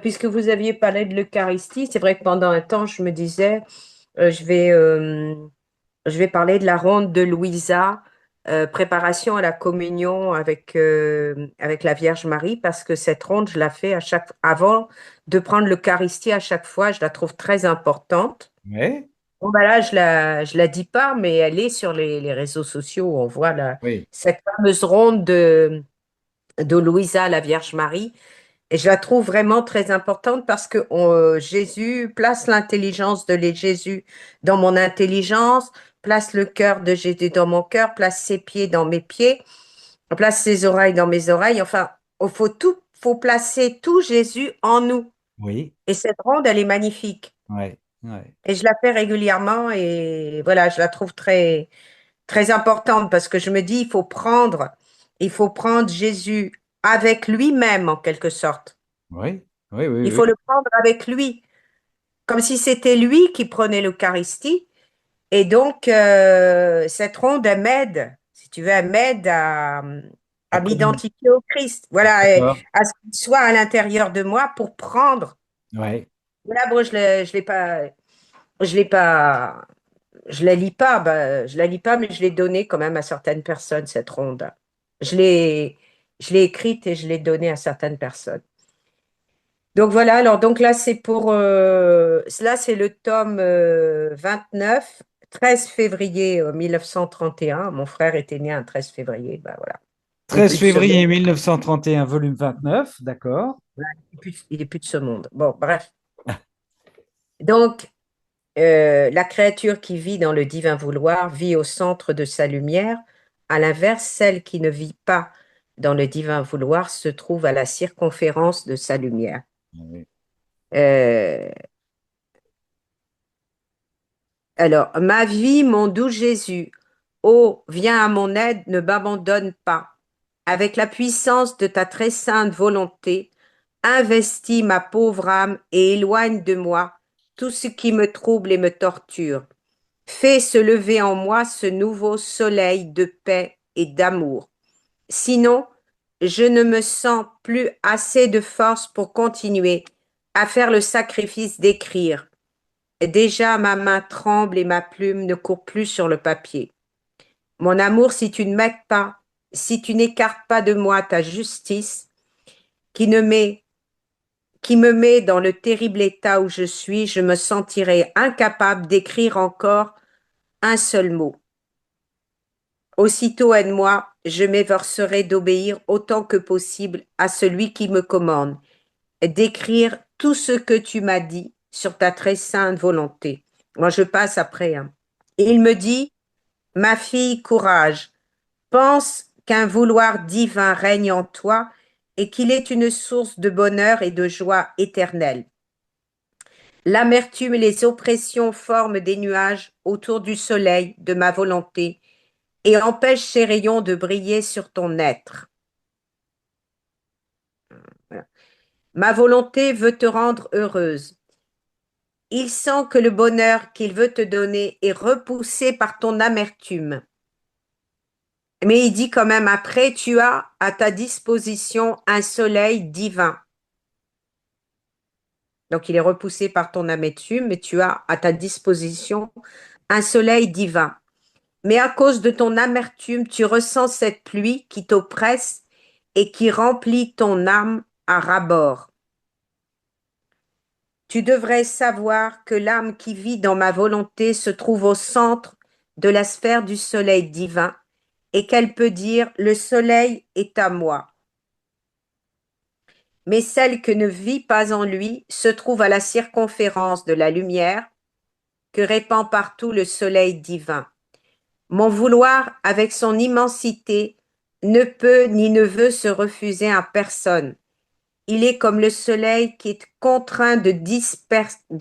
puisque vous aviez parlé de l'Eucharistie, c'est vrai que pendant un temps, je me disais, je vais parler de la ronde de Louisa, préparation à la communion avec la Vierge Marie, parce que cette ronde, je la fais avant de prendre l'Eucharistie à chaque fois, je la trouve très importante. Oui. Bon, ben là, je la dis pas, mais elle est sur les réseaux sociaux, on voit Oui. cette fameuse ronde de Louisa à la Vierge Marie. Et je la trouve vraiment très importante parce que Jésus place l'intelligence de Jésus dans mon intelligence, place le cœur de Jésus dans mon cœur, place ses pieds dans mes pieds, place ses oreilles dans mes oreilles. Enfin, faut placer tout Jésus en nous. Oui. Et cette ronde, elle est magnifique. Ouais. Et je la fais régulièrement et voilà, je la trouve très, très importante parce que je me dis, il faut prendre Jésus avec lui-même en quelque sorte. Oui. Il faut le prendre avec lui, comme si c'était lui qui prenait l'Eucharistie. Et donc, cette ronde, elle m'aide, si tu veux, elle m'aide à m'identifier au Christ. Voilà, et à ce qu'il soit à l'intérieur de moi pour prendre. Ouais. Là, bon, je la lis pas, mais je l'ai donnée quand même à certaines personnes, cette ronde. Je l'ai écrite et je l'ai donnée à certaines personnes. Donc voilà, alors donc là c'est le tome 29, 13 février 1931. Mon frère était né un 13 février, ben voilà. 13 février 1931, volume 29, d'accord. Voilà, il est plus de ce monde. Bon, bref. Donc, la créature qui vit dans le divin vouloir vit au centre de sa lumière. À l'inverse, celle qui ne vit pas dans le divin vouloir se trouve à la circonférence de sa lumière. Oui. Alors, ma vie, mon doux Jésus, ô, viens à mon aide, ne m'abandonne pas. Avec la puissance de ta très sainte volonté, investis ma pauvre âme et éloigne de moi tout ce qui me trouble et me torture. Fais se lever en moi ce nouveau soleil de paix et d'amour. Sinon, je ne me sens plus assez de force pour continuer à faire le sacrifice d'écrire. Déjà ma main tremble et ma plume ne court plus sur le papier. Mon amour, si tu ne m'aides pas, si tu n'écartes pas de moi ta justice, qui me met dans le terrible état où je suis, je me sentirai incapable d'écrire encore un seul mot. Aussitôt aide-moi, je m'efforcerai d'obéir autant que possible à celui qui me commande, d'écrire tout ce que tu m'as dit sur ta très sainte volonté. Moi, je passe après. Et il me dit, ma fille, courage, pense qu'un vouloir divin règne en toi et qu'il est une source de bonheur et de joie éternelle. L'amertume et les oppressions forment des nuages autour du soleil de ma volonté et empêchent ces rayons de briller sur ton être. Voilà. Ma volonté veut te rendre heureuse. Il sent que le bonheur qu'il veut te donner est repoussé par ton amertume. Mais il dit quand même après, tu as à ta disposition un soleil divin. Donc, il est repoussé par ton amertume, mais tu as à ta disposition un soleil divin. Mais à cause de ton amertume, tu ressens cette pluie qui t'oppresse et qui remplit ton âme à ras-bord. Tu devrais savoir que l'âme qui vit dans ma volonté se trouve au centre de la sphère du soleil divin et qu'elle peut dire « le soleil est à moi ». Mais celle que ne vit pas en lui se trouve à la circonférence de la lumière que répand partout le soleil divin. Mon vouloir, avec son immensité, ne peut ni ne veut se refuser à personne. Il est comme le soleil qui est contraint de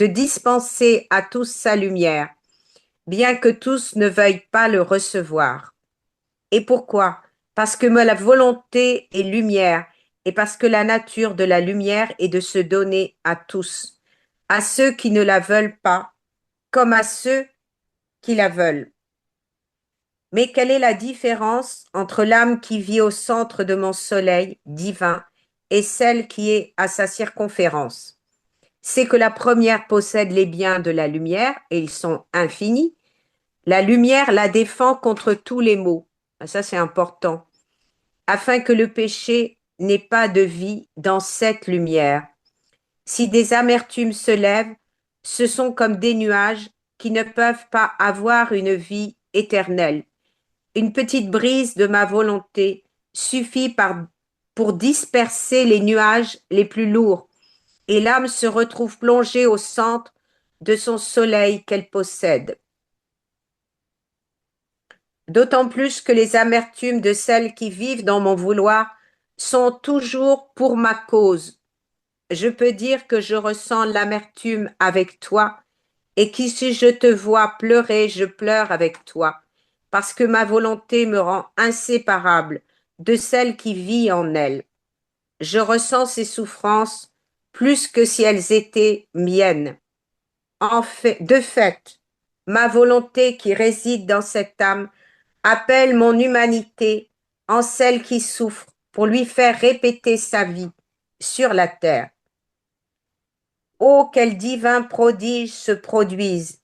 dispenser à tous sa lumière, bien que tous ne veuillent pas le recevoir. Et pourquoi? Parce que la volonté est lumière, et parce que la nature de la lumière est de se donner à tous, à ceux qui ne la veulent pas, comme à ceux qui la veulent. Mais quelle est la différence entre l'âme qui vit au centre de mon soleil divin et celle qui est à sa circonférence? C'est que la première possède les biens de la lumière, et ils sont infinis. La lumière la défend contre tous les maux. Ça, c'est important. Afin que le péché n'ait pas de vie dans cette lumière. Si des amertumes se lèvent, ce sont comme des nuages qui ne peuvent pas avoir une vie éternelle. Une petite brise de ma volonté suffit pour disperser les nuages les plus lourds, et l'âme se retrouve plongée au centre de son soleil qu'elle possède. D'autant plus que les amertumes de celles qui vivent dans mon vouloir sont toujours pour ma cause. Je peux dire que je ressens l'amertume avec toi, et que si je te vois pleurer, je pleure avec toi, parce que ma volonté me rend inséparable de celle qui vit en elle. Je ressens ces souffrances plus que si elles étaient miennes. De fait, ma volonté qui réside dans cette âme appelle mon humanité en celle qui souffre pour lui faire répéter sa vie sur la terre. Oh, quels divins prodiges se produisent!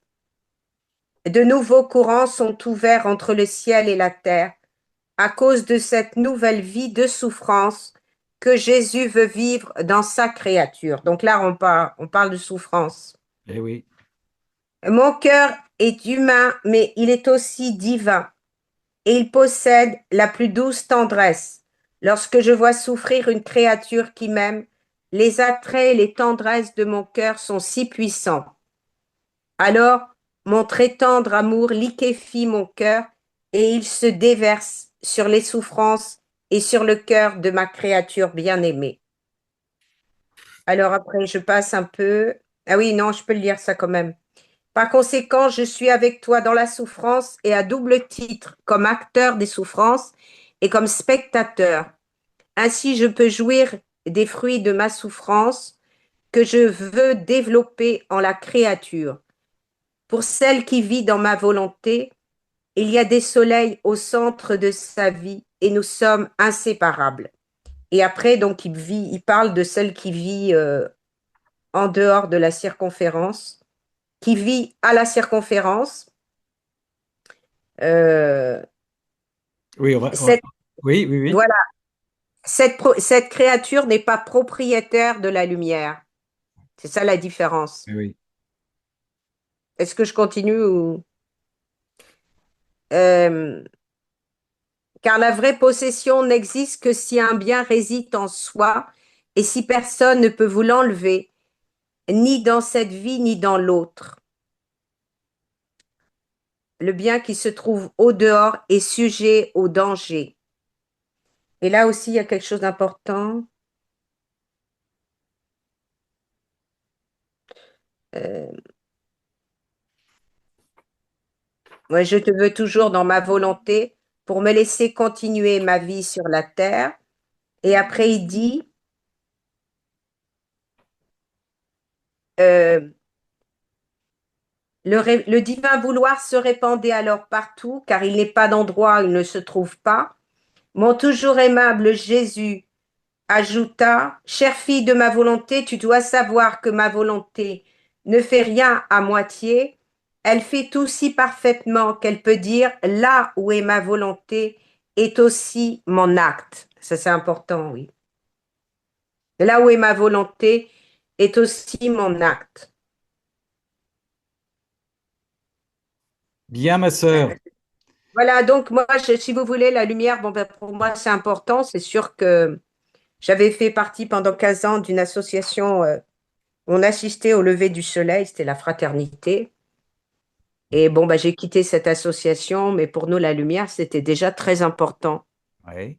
De nouveaux courants sont ouverts entre le ciel et la terre à cause de cette nouvelle vie de souffrance que Jésus veut vivre dans sa créature. Donc là, on parle de souffrance. Eh oui. Mon cœur est humain, mais il est aussi divin, et il possède la plus douce tendresse. Lorsque je vois souffrir une créature qui m'aime, les attraits et les tendresses de mon cœur sont si puissants. Alors, mon très tendre amour liquéfie mon cœur et il se déverse sur les souffrances et sur le cœur de ma créature bien-aimée. Alors après, je passe un peu. Ah oui, non, je peux le lire ça quand même. Par conséquent, je suis avec toi dans la souffrance et à double titre, comme acteur des souffrances et comme spectateur. Ainsi, je peux jouir des fruits de ma souffrance que je veux développer en la créature. Pour celle qui vit dans ma volonté, il y a des soleils au centre de sa vie et nous sommes inséparables. Et après, donc, il parle de celle qui vit en dehors de la circonférence, qui vit à la circonférence. Oui, oui, oui, oui. Voilà. Cette créature n'est pas propriétaire de la lumière. C'est ça la différence. Oui. Est-ce que je continue ou... car la vraie possession n'existe que si un bien réside en soi et si personne ne peut vous l'enlever, ni dans cette vie ni dans l'autre. Le bien qui se trouve au dehors est sujet au danger. Et là aussi, il y a quelque chose d'important. Moi, je te veux toujours dans ma volonté pour me laisser continuer ma vie sur la terre. Et après, il dit, le divin vouloir se répandait alors partout, car il n'est pas d'endroit où il ne se trouve pas. Mon toujours aimable Jésus, ajouta, chère fille de ma volonté, tu dois savoir que ma volonté ne fait rien à moitié. Elle fait tout si parfaitement qu'elle peut dire, là où est ma volonté est aussi mon acte. Ça, c'est important, oui. Là où est ma volonté est aussi mon acte. Bien, ma sœur. Voilà, donc moi, si vous voulez, la lumière, bon, ben, pour moi, c'est important. C'est sûr que j'avais fait partie pendant 15 ans d'une association où on assistait au lever du soleil, c'était la fraternité. Et bon, ben, j'ai quitté cette association, mais pour nous, la lumière, c'était déjà très important. Oui.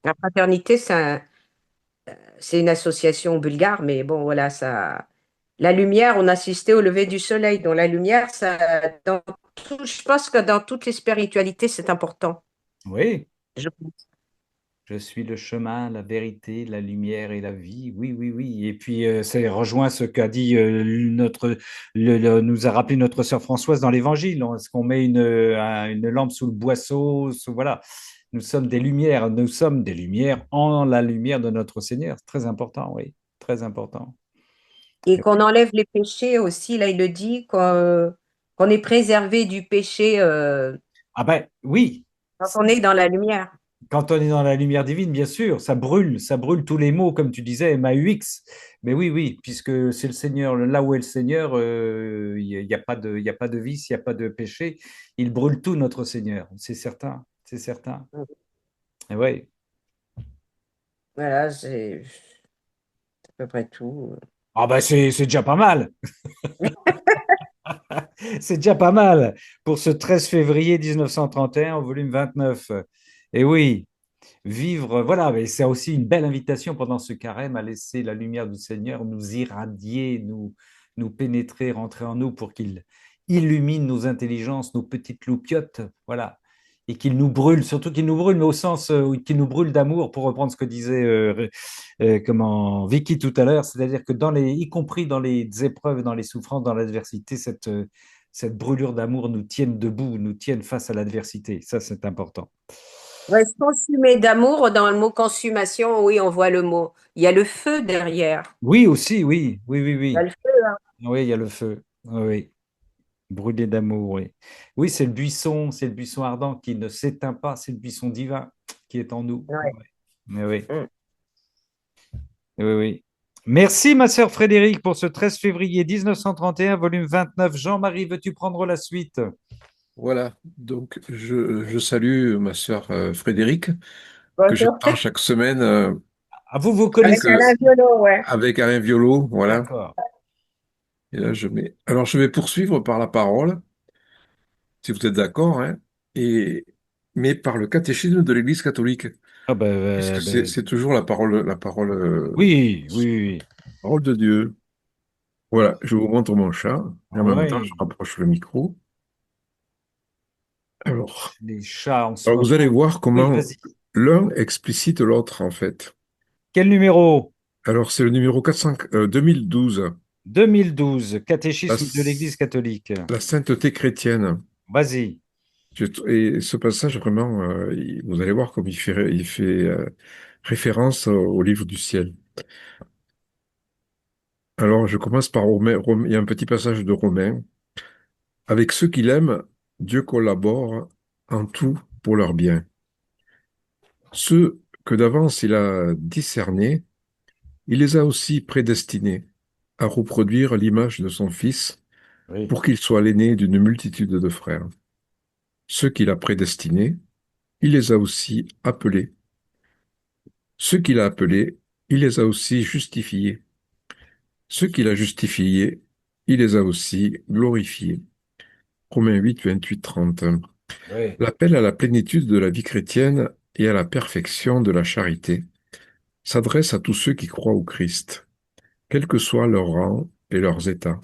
La fraternité, c'est une association bulgare, mais bon, voilà, ça. La lumière, on assistait au lever du soleil. Donc la lumière, je pense que dans toutes les spiritualités, c'est important. Oui. Je pense. Je suis le chemin, la vérité, la lumière et la vie. Oui, oui, oui. Et puis, ça rejoint ce qu'a dit nous a rappelé notre sœur Françoise dans l'Évangile. Est-ce qu'on met une lampe sous le boisseau? Voilà. Nous sommes des lumières. Nous sommes des lumières en la lumière de notre Seigneur. C'est très important, oui. Très important. Et qu'on enlève les péchés aussi. Là, il le dit qu'on est préservé du péché Ah ben oui, quand on est dans la lumière. quand on est dans la lumière divine, bien sûr, ça brûle tous les mots, comme tu disais, MAUX. Mais oui, oui, puisque c'est le Seigneur, là où est le Seigneur, il n'y a pas de, il y a pas de vice, il n'y a pas de péché. Il brûle tout, notre Seigneur, c'est certain, c'est certain. Et ouais. Voilà, c'est à peu près tout. Ah ben c'est déjà pas mal. C'est déjà pas mal pour ce 13 février 1931 au volume 29. Et oui, vivre, voilà, mais c'est aussi une belle invitation pendant ce carême à laisser la lumière du Seigneur nous irradier, nous pénétrer, rentrer en nous pour qu'il illumine nos intelligences, nos petites loupiottes, voilà, et qu'il nous brûle, surtout qu'il nous brûle, mais au sens qu'il nous brûle d'amour, pour reprendre ce que disait comment Vicky tout à l'heure, c'est-à-dire que y compris dans les épreuves, dans les souffrances, dans l'adversité, cette brûlure d'amour nous tienne debout, nous tienne face à l'adversité. Ça, c'est important. Reste consumé d'amour, dans le mot consommation, oui, on voit le mot. Il y a le feu derrière. Oui, aussi, oui, oui, oui, Il y a oui. le feu, hein. Oui, il y a le feu. Oui, oui. Brûlé d'amour, oui. Oui, c'est le buisson ardent qui ne s'éteint pas, c'est le buisson divin qui est en nous. Ouais. Oui, oui, Mm. oui, oui. Merci, ma sœur Frédéric, pour ce 13 février 1931, volume 29. Jean-Marie, veux-tu prendre la suite? Voilà, donc je salue ma sœur Frédéric, que Bonjour. j'entends chaque semaine Ah, vous Avec connaissez Alain aussi? Violo, ouais. avec Alain Violo, voilà. D'accord. Et là, alors, je vais poursuivre par la parole, si vous êtes d'accord, hein, mais par le catéchisme de l'Église catholique, Ah puisque ben, c'est toujours oui, oui, oui. parole de Dieu. Voilà, je vous montre mon chat, et en même temps, je Oui. rapproche le micro. Alors, Les chats en ce alors vous allez moment. voir Oui, comment vas-y. l'un explicite l'autre, en fait. Quel numéro? Alors, c'est le numéro 2012. 2012, La, Catéchisme de l'Église catholique. la sainteté chrétienne. Vas-y. Et ce passage, vraiment, vous allez voir comme il fait référence au livre du ciel. Alors, je commence par Romains. Il y a un petit passage de Romains. Avec ceux qu'il aime, Dieu collabore en tout pour leur bien. Ceux que d'avance il a discernés, il les a aussi prédestinés à reproduire l'image de son Fils Oui. pour qu'il soit l'aîné d'une multitude de frères. Ceux qu'il a prédestinés, il les a aussi appelés. Ceux qu'il a appelés, il les a aussi justifiés. Ceux qu'il a justifiés, il les a aussi glorifiés. Romains 8, 28, 30. Oui. L'appel à la plénitude de la vie chrétienne et à la perfection de la charité s'adresse à tous ceux qui croient au Christ, quel que soit leur rang et leurs états.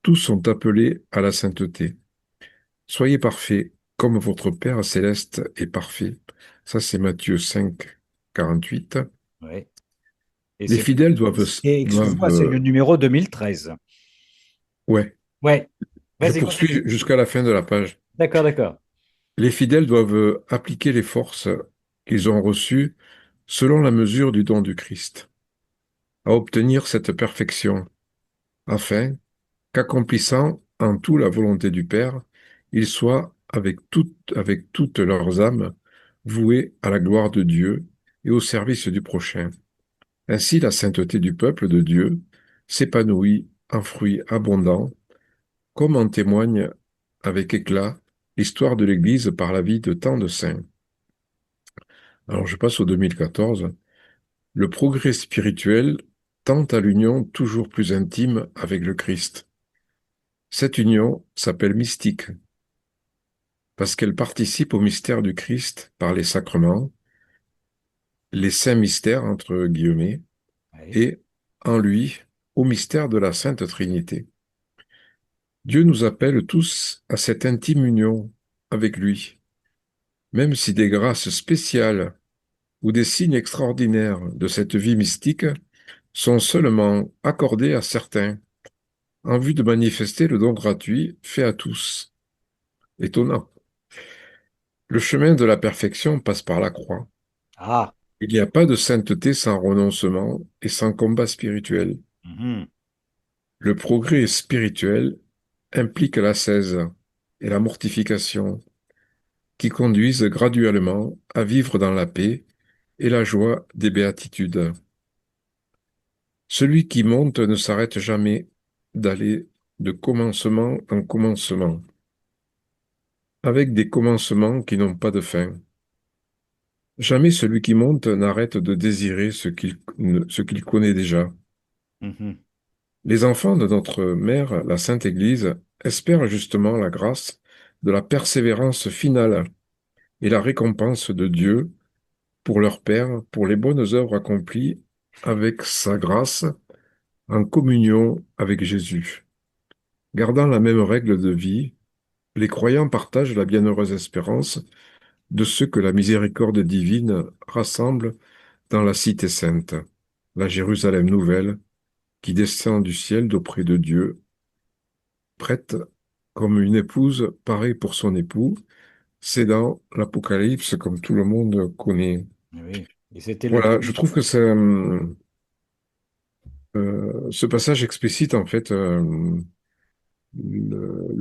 Tous sont appelés à la sainteté. Soyez parfaits, comme votre Père céleste est parfait. Ça, c'est Matthieu 5, 48. Oui. Et Les fidèles doivent, excuse-moi, c'est le numéro 2013. ouais, Ouais. je Vas-y, poursuis continue. jusqu'à la fin de la page. D'accord, d'accord. Les fidèles doivent appliquer les forces qu'ils ont reçues selon la mesure du don du Christ, à obtenir cette perfection, afin qu'accomplissant en tout la volonté du Père, ils soient avec toutes leurs âmes voués à la gloire de Dieu et au service du prochain. Ainsi, la sainteté du peuple de Dieu s'épanouit en fruits abondants, comme en témoigne avec éclat l'histoire de l'Église par la vie de tant de saints. Alors je passe au 2014. Le progrès spirituel tend à l'union toujours plus intime avec le Christ. Cette union s'appelle mystique, parce qu'elle participe au mystère du Christ par les sacrements, les saints mystères, entre guillemets, Oui. et en lui, au mystère de la Sainte Trinité. Dieu nous appelle tous à cette intime union avec lui, même si des grâces spéciales ou des signes extraordinaires de cette vie mystique sont seulement accordés à certains, en vue de manifester le don gratuit fait à tous. Étonnant. Le chemin de la perfection passe par la croix. Ah, Il n'y a pas de sainteté sans renoncement et sans combat spirituel. mhm. Le progrès spirituel implique l'ascèse et la mortification, qui conduisent graduellement à vivre dans la paix et la joie des béatitudes. Celui qui monte ne s'arrête jamais d'aller de commencement en commencement, avec des commencements qui n'ont pas de fin. Jamais celui qui monte n'arrête de désirer ce qu'il connaît déjà. Mhm. Les enfants de notre mère, la Sainte Église, espèrent justement la grâce de la persévérance finale et la récompense de Dieu pour leur Père, pour les bonnes œuvres accomplies avec sa grâce, en communion avec Jésus. Gardant la même règle de vie, les croyants partagent la bienheureuse espérance de ce que la miséricorde divine rassemble dans la Cité sainte, la Jérusalem nouvelle, qui descend du ciel d'auprès de Dieu, prête comme une épouse parée pour son époux. C'est dans l'Apocalypse, comme tout le monde connaît. Oui. Et c'était le Voilà, je thème. trouve que ce passage explicite en fait le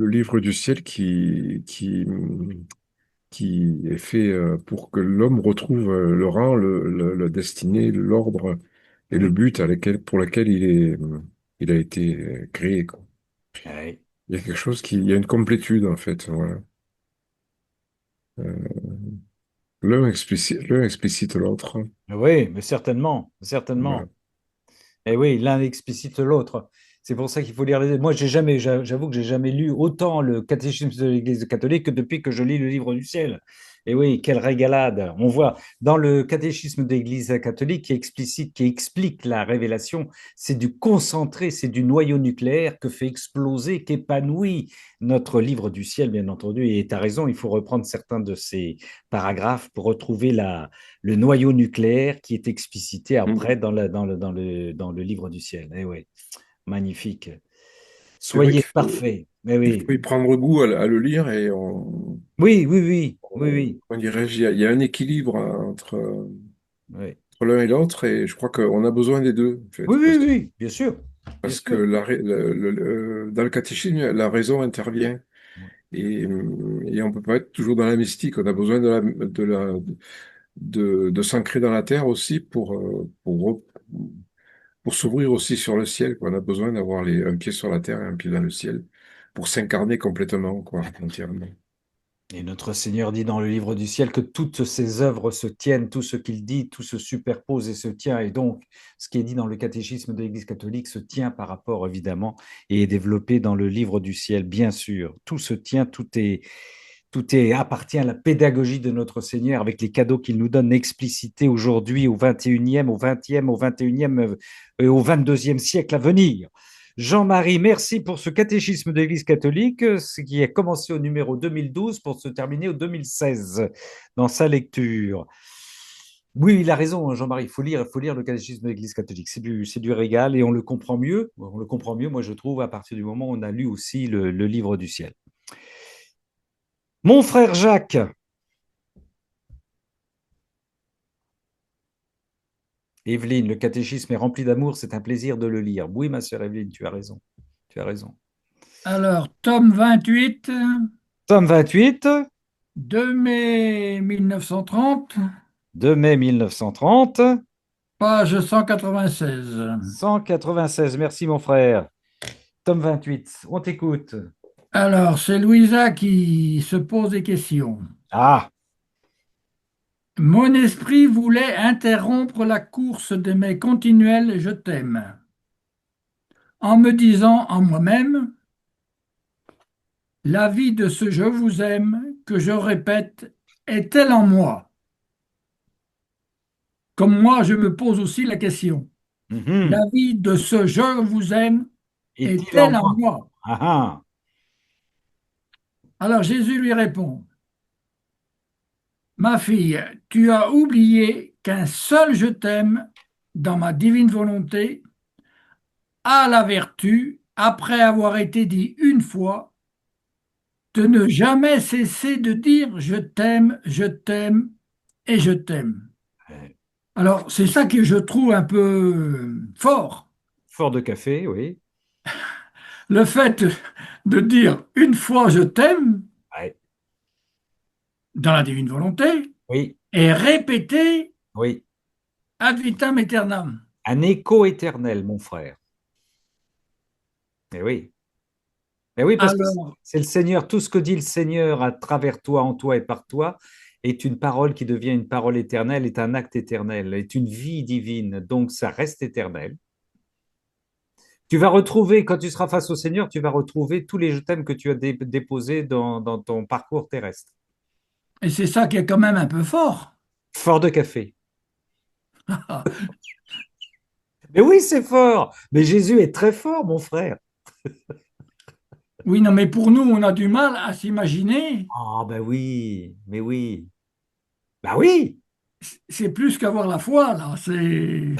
livre du ciel qui est fait pour que l'homme retrouve le rang, la destinée, l'ordre et le Oui. but pour lequel il a été créé, quoi. Oui. Il y a quelque chose il y a une complétude en fait. Voilà. Euh, l'un explicite l'autre. Oui, mais certainement, certainement. Voilà. Et oui, l'un explicite l'autre. C'est pour ça qu'il faut lire les deux. Moi, j'avoue que j'ai jamais lu autant le catéchisme de l'Église catholique que depuis que je lis le livre du ciel. Et oui, quelle régalade. On voit dans le catéchisme de l'Église catholique qui explicite, qui explique la révélation, c'est du concentré, c'est du noyau nucléaire que fait exploser, qu'épanouit notre livre du ciel, bien entendu. Et tu as raison, il faut reprendre certains de ces paragraphes pour retrouver le noyau nucléaire qui est explicité Mm. après dans le livre du ciel. Eh oui, magnifique. C'est vrai Soyez parfaits. Eh il oui, faut y prendre goût à le lire et oui, oui, oui, oui, oui, comment dirais-je, il y a un équilibre oui, entre l'un et l'autre et je crois qu'on a besoin des deux en oui, fait oui, oui, bien sûr, bien parce que sûr. dans le catéchisme la raison intervient et on peut pas être toujours dans la mystique. On a besoin de s'ancrer dans la terre aussi pour s'ouvrir aussi sur le ciel, quoi. On a besoin d'avoir un pied sur la terre et un pied dans le ciel pour s'incarner complètement, quoi, entièrement. Et notre Seigneur dit dans le livre du ciel que toutes ses œuvres se tiennent, tout ce qu'il dit, tout se superpose et se tient. Et donc, ce qui est dit dans le catéchisme de l'Église catholique se tient par rapport, évidemment, et est développé dans le livre du ciel, bien sûr. Tout se tient, appartient à la pédagogie de notre Seigneur avec les cadeaux qu'il nous donne explicités aujourd'hui au 21e, au 20e, au 21e et au 22e siècle à venir. Jean-Marie, merci pour ce catéchisme de l'Église catholique, ce qui a commencé au numéro 2012 pour se terminer au 2016 dans sa lecture. Oui, il a raison, Jean-Marie, il faut lire le catéchisme de l'Église catholique. C'est du régal et on le comprend mieux. On le comprend mieux, moi je trouve, à partir du moment où on a lu aussi le livre du ciel. Mon frère Jacques, Evelyne, le catéchisme est rempli d'amour, c'est un plaisir de le lire. Oui, ma sœur Evelyne, tu as raison. Tu as raison. Alors, tome 28, Tome 28, 2 mai 1930, 2 mai 1930, page 196. 196. Merci, mon frère. Tome 28, on t'écoute. Alors, c'est Louisa qui se pose des questions. Ah, Mon esprit voulait interrompre la course de mes continuels je t'aime, en me disant en moi-même, la vie de ce je vous aime que je répète est-elle en moi? Comme moi, je me pose aussi la question. La mhm. vie de ce je vous aime Est-il en est-elle en moi? moi? Ah, ah. Alors Jésus lui répond, ma fille, tu as oublié qu'un seul je t'aime dans ma divine volonté a la vertu, après avoir été dit une fois, de ne jamais cesser de dire je t'aime et je t'aime. Alors c'est ça que je trouve un peu fort. Fort de café, oui. Le fait de dire une fois je t'aime Ouais. dans la divine volonté Oui, et répéter oui. ad vitam aeternam. Un écho éternel, mon frère. Eh oui. Eh oui, parce que Alors, c'est le Seigneur, tout ce que dit le Seigneur à travers toi, en toi et par toi, est une parole qui devient une parole éternelle, est un acte éternel, est une vie divine. Donc ça reste éternel. Tu vas retrouver, quand tu seras face au Seigneur, tu vas retrouver tous les je t'aime que tu as déposés dans ton parcours terrestre. et c'est ça qui est quand même un peu fort. Fort de café. Mais oui, c'est fort. Mais Jésus est très fort, mon frère. Oui, non, mais pour nous, on a du mal à s'imaginer. Ah, ben oui, mais oui. Ben oui. C'est plus qu'avoir la foi, là. C'est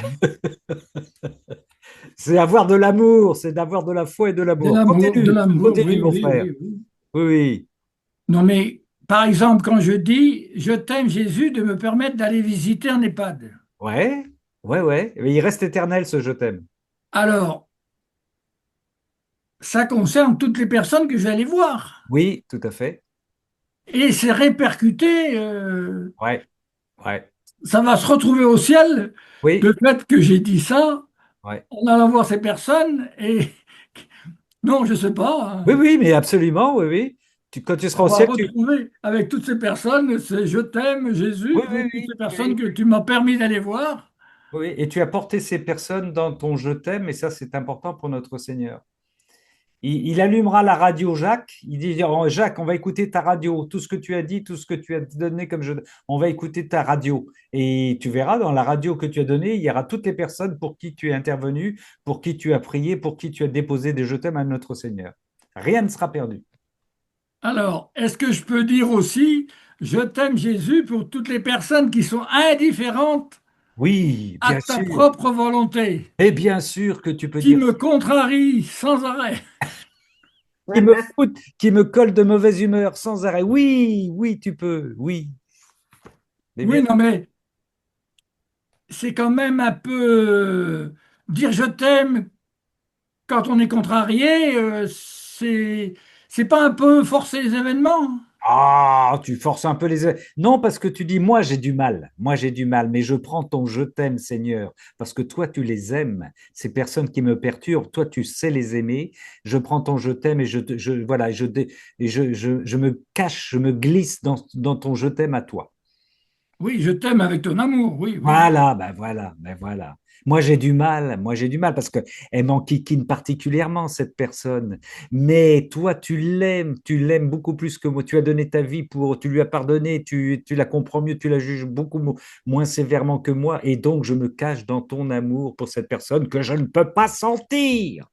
C'est avoir de l'amour, c'est d'avoir de la foi et de de l'amour. l'amour, de Continue, l'amour. continue, Oui, mon oui, frère. oui, oui. Oui, oui. Non, mais par exemple, quand je dis je t'aime, Jésus, de me permettre d'aller visiter un EHPAD. Ouais, ouais, ouais. Mais il reste éternel, ce je t'aime. Alors, ça concerne toutes les personnes que je vais aller voir. Oui, tout à fait. Et c'est répercuté, Ouais, ouais. ça va se retrouver au ciel, Oui, le fait que j'ai dit ça, ouais. en allant voir ces personnes, et non, je sais pas, Oui, hein. oui, mais absolument, oui, oui. Quand tu seras On au va ciel, retrouver avec toutes ces personnes, c'est je t'aime, Oui, Jésus, oui, pour toutes oui, ces personnes oui, que tu m'as permis d'aller voir. oui. Et tu as porté ces personnes dans ton je t'aime, et ça, c'est important pour notre Seigneur. Il allumera la radio Jacques. Il dit, oh, Jacques, on va écouter ta radio. Tout ce que tu as dit, tout ce que tu as donné comme je... On va écouter ta radio. Et tu verras, dans la radio que tu as donnée, il y aura toutes les personnes pour qui tu es intervenu, pour qui tu as prié, pour qui tu as déposé des je t'aime à notre Seigneur. Rien ne sera perdu. Alors, est-ce que je peux dire aussi, je t'aime, Jésus, pour toutes les personnes qui sont indifférentes Oui, à bien ta sûr. propre volonté, Et bien sûr que tu peux qui dire me contrarient sans arrêt? qui me colle de mauvaise humeur sans arrêt. Oui, oui, tu peux. Oui. Mais bien, Oui, non, mais c'est quand même un peu dire je t'aime quand on est contrarié, c'est pas un peu forcer les événements? ah, tu forces un peu les... Non, parce que tu dis, moi j'ai du mal, moi j'ai du mal, mais je prends ton je t'aime, Seigneur, parce que toi tu les aimes, ces personnes qui me perturbent, toi tu sais les aimer, je prends ton je t'aime et voilà, je me cache, je me glisse dans ton je t'aime à toi. Oui, je t'aime avec ton amour, oui, oui. Voilà, ben voilà, ben voilà. Moi j'ai du mal parce que elle m'enquiquine particulièrement cette personne. Mais toi, tu l'aimes beaucoup plus que moi. Tu as donné ta vie pour, tu lui as pardonné, tu la comprends mieux, tu la juges beaucoup moins sévèrement que moi. Et donc, je me cache dans ton amour pour cette personne que je ne peux pas sentir.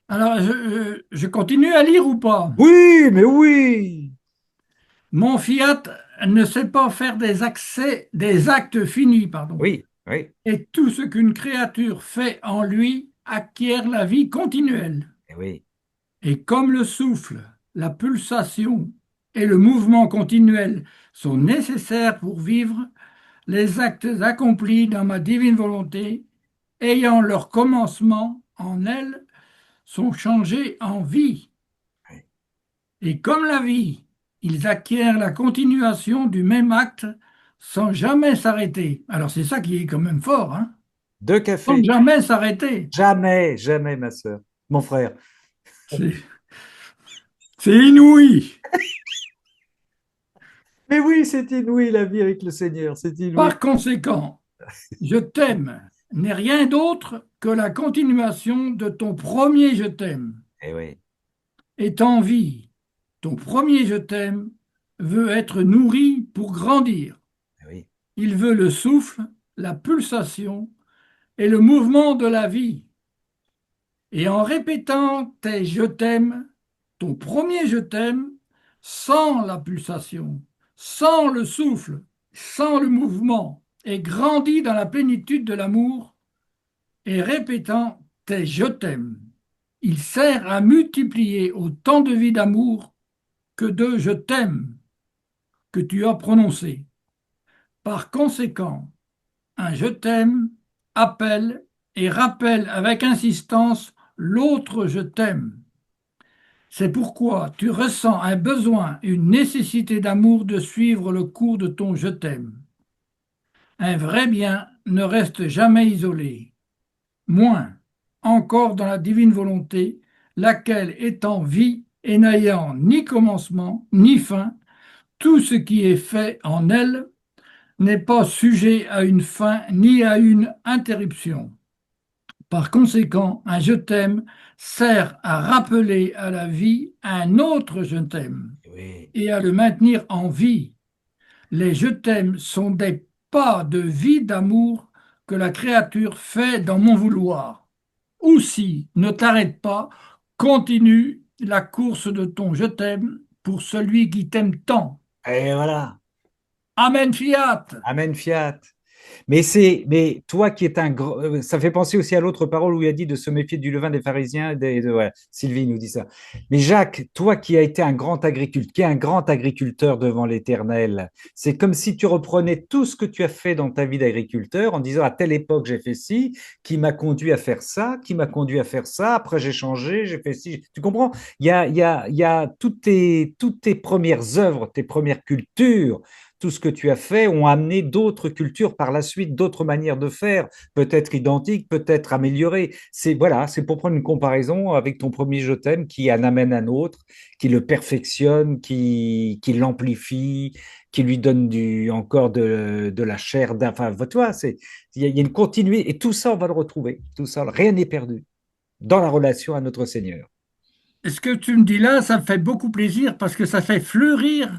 Alors, je continue à lire ou pas? Oui, mais oui. Mon fiat ne sait pas faire des actes finis, pardon. Oui, oui, Et tout ce qu'une créature fait en lui acquiert la vie continuelle. oui. Et comme le souffle, la pulsation et le mouvement continuel sont nécessaires pour vivre, les actes accomplis dans ma divine volonté, ayant leur commencement en elle, sont changés en vie. Et comme la vie, ils acquièrent la continuation du même acte sans jamais s'arrêter. Alors c'est ça qui est quand même fort, hein? Deux Sans cafés. jamais s'arrêter. Jamais, jamais, ma sœur, mon frère. C'est inouï. Mais oui, c'est inouï la vie avec le Seigneur, c'est inouï. Par conséquent, je t'aime n'est rien d'autre que la continuation de ton premier je t'aime. Eh oui. Et en vie, ton premier je t'aime veut être nourri pour grandir. Eh oui. Il veut le souffle, la pulsation et le mouvement de la vie. Et en répétant tes je t'aime, ton premier je t'aime, sans la pulsation, sans le souffle, sans le mouvement, et grandit dans la plénitude de l'amour, et répétant tes je t'aime, il sert à multiplier autant de vies d'amour que de je t'aime que tu as prononcé. Par conséquent, un je t'aime appelle et rappelle avec insistance l'autre je t'aime. C'est pourquoi tu ressens un besoin, une nécessité d'amour de suivre le cours de ton je t'aime. Un vrai bien ne reste jamais isolé, moins encore dans la divine volonté, laquelle étant vie et n'ayant ni commencement ni fin, tout ce qui est fait en elle n'est pas sujet à une fin ni à une interruption. Par conséquent, un je t'aime sert à rappeler à la vie un autre je t'aime Oui. et à le maintenir en vie. Les je t'aime sont des pas de vie d'amour que la créature fait dans mon vouloir. Aussi, ne t'arrête pas, continue la course de ton je t'aime pour celui qui t'aime tant. Et voilà. Amen fiat. Amen fiat. Mais toi qui es un grand, ça fait penser aussi à l'autre parole où il a dit de se méfier du levain des pharisiens. Ouais, Sylvie nous dit ça. Mais Jacques, toi qui as été un grand agriculteur, qui est un grand agriculteur devant l'Éternel, c'est comme si tu reprenais tout ce que tu as fait dans ta vie d'agriculteur en disant à telle époque j'ai fait ci, qui m'a conduit à faire ça, qui m'a conduit à faire ça. Après j'ai changé, j'ai fait ci. Tu comprends? Il y a toutes tes premières œuvres, tes premières cultures, tout ce que tu as fait ont amené d'autres cultures par la suite, d'autres manières de faire, peut-être identiques, peut-être améliorées. C'est voilà, c'est pour prendre une comparaison avec ton premier je t'aime qui en amène un autre, qui le perfectionne, qui l'amplifie, qui lui donne encore de la chair. Enfin, tu vois, il y a une continuité et tout ça, on va le retrouver. Tout ça, rien n'est perdu dans la relation à notre Seigneur. Et ce que tu me dis là, ça me fait beaucoup plaisir parce que ça fait fleurir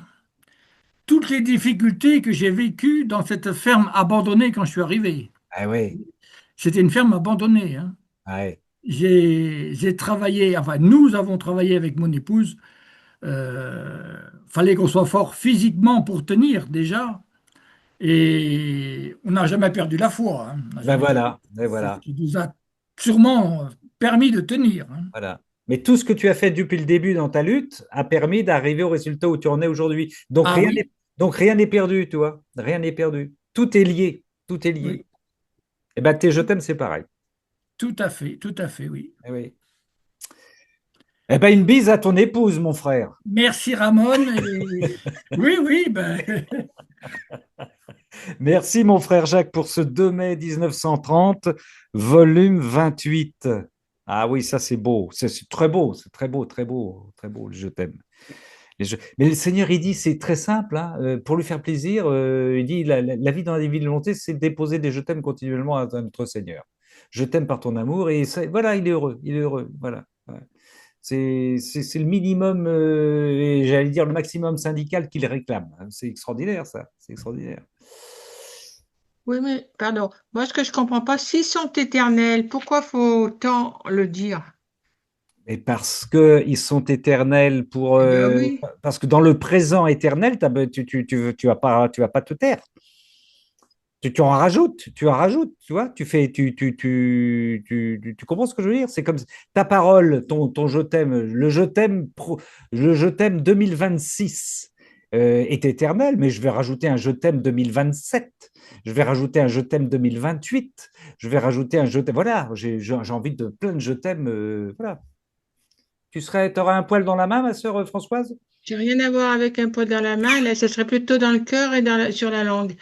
toutes les difficultés que j'ai vécues dans cette ferme abandonnée quand je suis arrivé. Ah oui. C'était une ferme abandonnée, hein. Ouais. J'ai travaillé, enfin nous avons travaillé avec mon épouse. Fallait qu'on soit fort physiquement pour tenir déjà. Et on n'a jamais perdu la foi, hein. On n'a Ben jamais perdu. voilà, ben C'est ce voilà. qui nous a sûrement permis de tenir, hein. Voilà. Mais tout ce que tu as fait depuis le début dans ta lutte a permis d'arriver au résultat où tu en es aujourd'hui. Ah oui, Donc rien n'est perdu, tu vois. Rien n'est perdu. Tout est lié. Tout est lié. oui, Et ben tes je t'aime, c'est pareil. tout à fait, oui. Eh oui. Eh ben une bise à ton épouse, mon frère. Merci Ramon. Oui, oui, ben, Merci, mon frère Jacques, pour ce 2 mai 1930, volume 28. Ah oui, ça c'est beau. C'est très beau. C'est très beau, très beau, très beau, le je t'aime. Mais le Seigneur, il dit, c'est très simple, hein, pour lui faire plaisir, il dit, la vie dans la divine volonté, c'est de déposer des je t'aime continuellement à notre Seigneur. Je t'aime par ton amour, et voilà, il est heureux, voilà. Voilà. C'est le minimum, et j'allais dire le maximum syndical qu'il réclame. C'est extraordinaire, ça, c'est extraordinaire. Oui, mais pardon. Moi, ce que je comprends pas, s'ils sont éternels, pourquoi faut autant le dire? Et parce qu'ils sont éternels Eh ben oui. parce que dans le présent éternel, tu vas pas te taire. Tu en rajoutes, tu vois, tu comprends ce que je veux dire? C'est comme ta parole, ton je t'aime, le je t'aime 2026 est éternel, mais je vais rajouter un je t'aime 2027, je vais rajouter un je t'aime 2028, je vais rajouter un je t'aime. Voilà, j'ai envie de plein de je t'aime. Voilà. T'aurais un poil dans la main, ma sœur Françoise? J'ai rien à voir avec un poids dans la main, là, ce serait plutôt dans le cœur et sur la langue.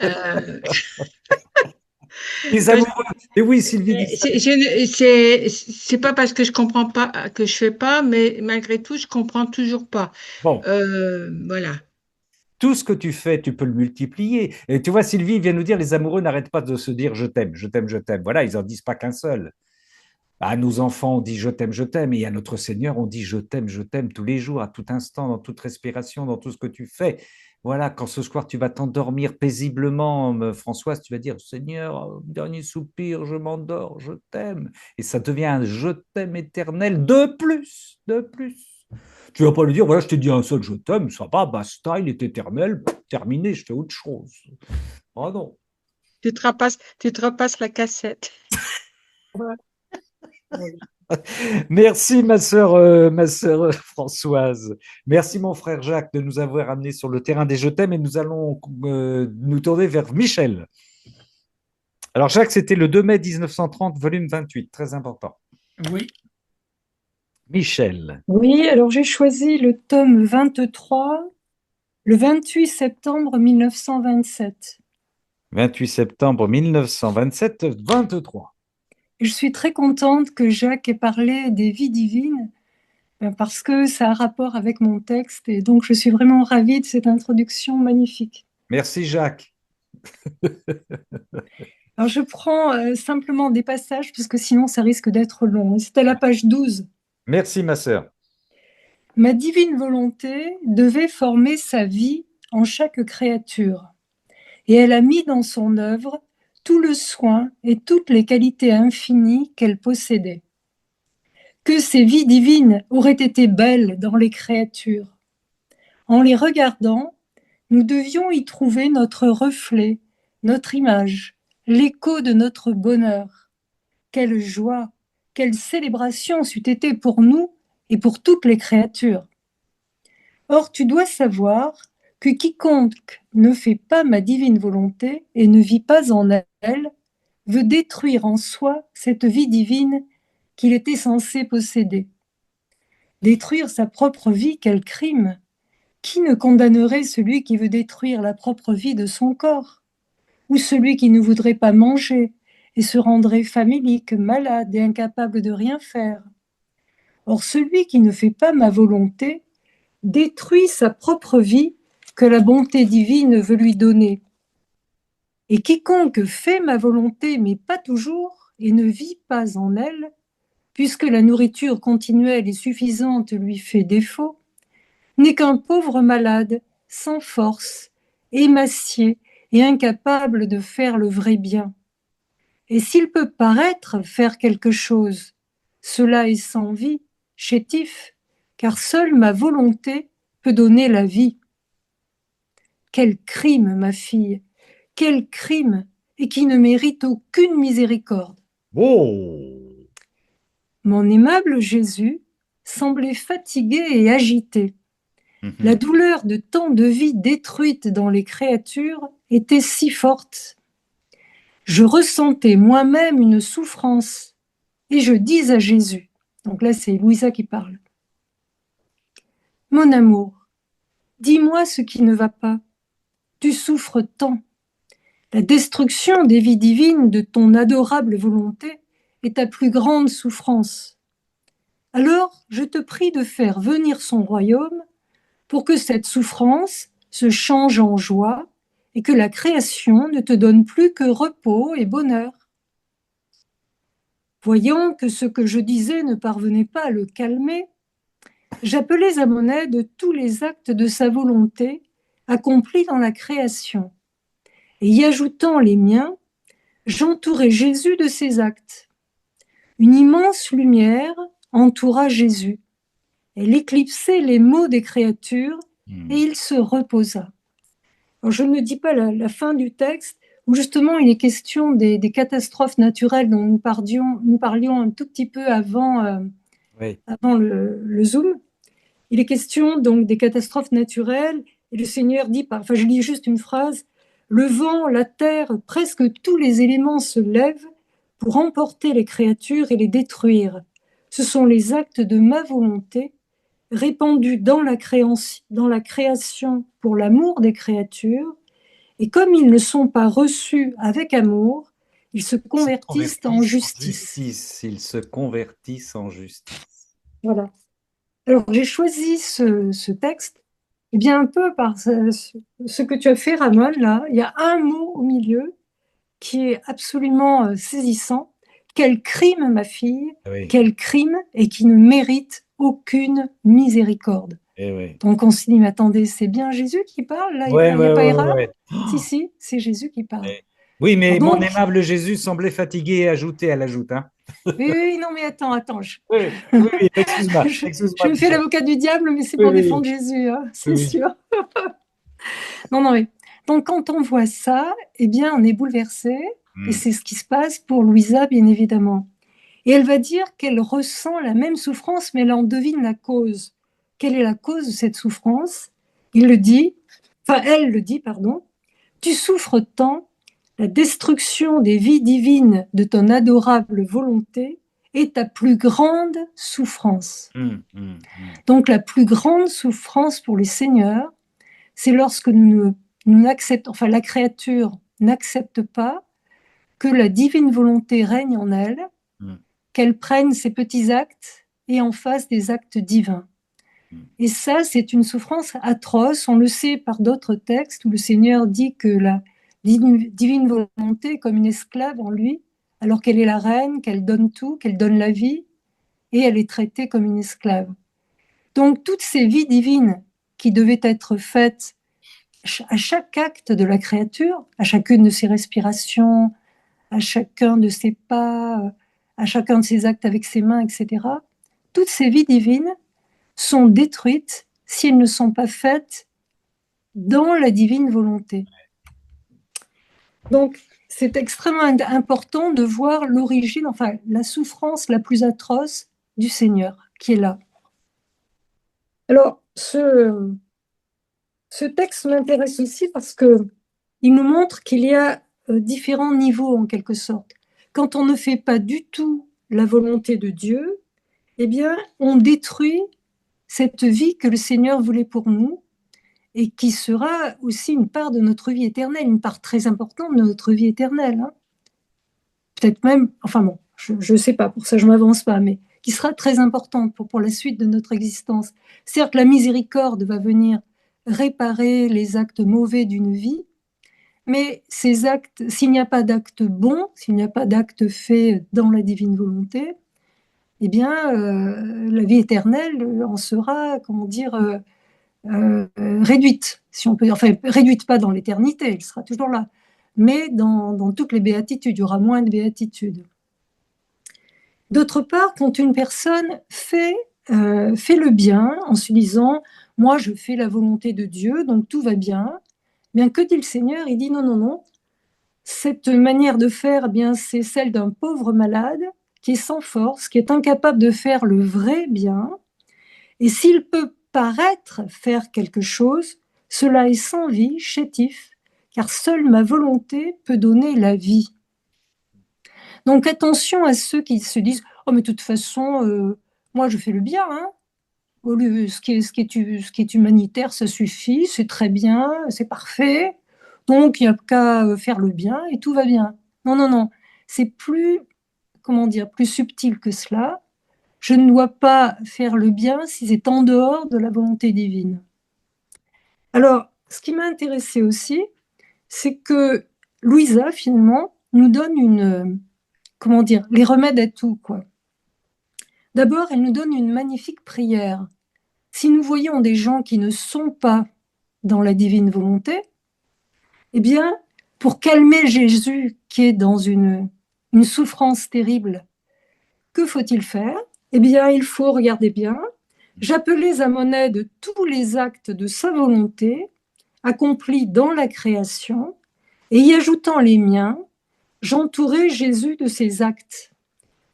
Euh, Les parce- amoureux. Et oui, Sylvie dit ça. c'est pas parce que je comprends pas que je fais pas, mais malgré tout, je comprends toujours pas. Bon, Voilà. tout ce que tu fais, tu peux le multiplier. Et tu vois, Sylvie vient nous dire, les amoureux n'arrêtent pas de se dire je t'aime, je t'aime, je t'aime. Voilà, ils n'en disent pas qu'un seul. À nos enfants, on dit je t'aime, et à notre Seigneur, on dit je t'aime tous les jours, à tout instant, dans toute respiration, dans tout ce que tu fais. Voilà, quand ce soir tu vas t'endormir paisiblement, Françoise, tu vas dire Seigneur, dernier soupir, je m'endors, je t'aime. Et ça devient un je t'aime éternel de plus, de plus. Tu vas pas lui dire, voilà, je t'ai dit un seul je t'aime, ça va, basta, il est éternel, terminé, je fais autre chose. Oh non. Tu te repasses la cassette. Merci ma sœur Françoise. Merci mon frère Jacques de nous avoir amenés sur le terrain des je t'aime et nous allons nous tourner vers Michel. Alors Jacques, c'était le 2 mai 1930, volume 28, très important. Oui. Michel. Oui, alors j'ai choisi le tome 23, le 28 septembre 1927. 28 septembre 1927, 23. Et je suis très contente que Jacques ait parlé des vies divines parce que ça a rapport avec mon texte et donc je suis vraiment ravie de cette introduction magnifique. Merci Jacques. Alors je prends simplement des passages parce que sinon ça risque d'être long. C'est à la page 12. Merci ma sœur. Ma divine volonté devait former sa vie en chaque créature et elle a mis dans son œuvre tout le soin et toutes les qualités infinies qu'elle possédait. Que ces vies divines auraient été belles dans les créatures. En les regardant, nous devions y trouver notre reflet, notre image, l'écho de notre bonheur. Quelle joie, quelle célébration c'eût été pour nous et pour toutes les créatures. Or, tu dois savoir que quiconque ne fait pas ma divine volonté et ne vit pas en elle, veut détruire en soi cette vie divine qu'il était censé posséder. Détruire sa propre vie, quel crime! Qui ne condamnerait celui qui veut détruire la propre vie de son corps? Ou celui qui ne voudrait pas manger et se rendrait famélique, malade et incapable de rien faire? Or, celui qui ne fait pas ma volonté détruit sa propre vie que la bonté divine veut lui donner. Et quiconque fait ma volonté, mais pas toujours, et ne vit pas en elle, puisque la nourriture continuelle et suffisante lui fait défaut, n'est qu'un pauvre malade, sans force, émacié et incapable de faire le vrai bien. Et s'il peut paraître faire quelque chose, cela est sans vie, chétif, car seule ma volonté peut donner la vie. Quel crime, ma fille, quel crime, et qui ne mérite aucune miséricorde. Oh! Mon aimable Jésus semblait fatigué et agité. La douleur de tant de vies détruites dans les créatures était si forte. Je ressentais moi-même une souffrance et je dis à Jésus, donc là c'est Louisa qui parle, « Mon amour, dis-moi ce qui ne va pas. Tu souffres tant. La destruction des vies divines de ton adorable volonté est ta plus grande souffrance. Alors je te prie de faire venir son royaume pour que cette souffrance se change en joie et que la création ne te donne plus que repos et bonheur. » Voyant que ce que je disais ne parvenait pas à le calmer, j'appelais à mon aide tous les actes de sa volonté accomplis dans la création. Et y ajoutant les miens, j'entourais Jésus de ses actes. Une immense lumière entoura Jésus. Elle éclipsait les maux des créatures et il se reposa. Alors, je ne dis pas la fin du texte, où justement il est question des catastrophes naturelles dont nous parlions un tout petit peu avant, avant le Zoom. Il est question donc des catastrophes naturelles Et le Seigneur dit, enfin je lis juste une phrase, le vent, la terre, presque tous les éléments se lèvent pour emporter les créatures et les détruire. Ce sont les actes de ma volonté répandus dans la création pour l'amour des créatures, et comme ils ne sont pas reçus avec amour, ils se convertissent en justice. Ils se convertissent en justice. Voilà. Alors, j'ai choisi ce texte, eh bien, un peu par ce que tu as fait, Ramon, là. Il y a un mot au milieu qui est absolument saisissant. Quel crime, ma fille, Oui. quel crime, et qui ne mérite aucune miséricorde. Oui. Donc, on se dit, mais attendez, c'est bien Jésus qui parle, là, il n'y a pas erreur. Si, c'est Jésus qui parle. Oui, mais donc, mon aimable Jésus semblait fatigué et ajouté, elle ajoute. Hein. Oui, non, mais attends. Oui, excuse-moi. Je me fais l'avocat du diable, mais c'est pour défendre Jésus, hein, c'est sûr. Non, mais donc quand on voit ça, eh bien, on est bouleversé, et c'est ce qui se passe pour Louisa, bien évidemment. Et elle va dire qu'elle ressent la même souffrance, mais elle en devine la cause. Quelle est la cause de cette souffrance? Elle le dit, pardon. Tu souffres tant, la destruction des vies divines de ton adorable volonté est ta plus grande souffrance. Donc la plus grande souffrance pour les seigneurs, c'est lorsque nous n'acceptons, enfin la créature n'accepte pas que la divine volonté règne en elle, qu'elle prenne ses petits actes et en fasse des actes divins. Et ça, c'est une souffrance atroce. On le sait par d'autres textes où le Seigneur dit que la divine volonté est comme une esclave en lui, alors qu'elle est la reine, qu'elle donne tout, qu'elle donne la vie, et elle est traitée comme une esclave. Donc, toutes ces vies divines qui devaient être faites à chaque acte de la créature, à chacune de ses respirations, à chacun de ses pas, à chacun de ses actes avec ses mains, etc., toutes ces vies divines sont détruites si elles ne sont pas faites dans la divine volonté. Donc, c'est extrêmement important de voir l'origine, enfin, la souffrance la plus atroce du Seigneur qui est là. Alors, ce texte m'intéresse aussi parce qu'il nous montre qu'il y a différents niveaux, en quelque sorte. Quand on ne fait pas du tout la volonté de Dieu, eh bien, on détruit cette vie que le Seigneur voulait pour nous et qui sera aussi une part de notre vie éternelle, une part très importante de notre vie éternelle. Hein. Peut-être même, enfin bon, je ne sais pas, pour ça je ne m'avance pas, mais qui sera très importante pour la suite de notre existence. Certes, la miséricorde va venir réparer les actes mauvais d'une vie, mais ces actes, s'il n'y a pas d'actes bons, s'il n'y a pas d'actes faits dans la divine volonté, eh bien, la vie éternelle en sera, comment dire, réduite, si on peut, enfin réduite pas dans l'éternité, elle sera toujours là, mais dans toutes les béatitudes, il y aura moins de béatitudes. D'autre part, quand une personne fait le bien en se disant « moi je fais la volonté de Dieu, donc tout va bien », bien que dit le Seigneur, il dit « non, cette manière de faire, eh bien c'est celle d'un pauvre malade qui est sans force, qui est incapable de faire le vrai bien, et s'il peut paraître faire quelque chose, cela est sans vie, chétif, car seule ma volonté peut donner la vie. » Donc attention à ceux qui se disent « oh mais de toute façon, moi je fais le bien, hein. Ce qui est humanitaire, ça suffit, c'est très bien, c'est parfait, donc il n'y a qu'à faire le bien et tout va bien. » Non, c'est plus, plus subtil que cela. Je ne dois pas faire le bien si c'est en dehors de la volonté divine. Alors, ce qui m'a intéressé aussi, c'est que Louisa, finalement, nous donne les remèdes à tout, quoi. D'abord, elle nous donne une magnifique prière. Si nous voyons des gens qui ne sont pas dans la divine volonté, eh bien, pour calmer Jésus qui est dans une souffrance terrible, que faut-il faire? Eh bien, il faut, regardez bien, j'appelais à mon aide tous les actes de sa volonté accomplis dans la création, et y ajoutant les miens, j'entourais Jésus de ses actes.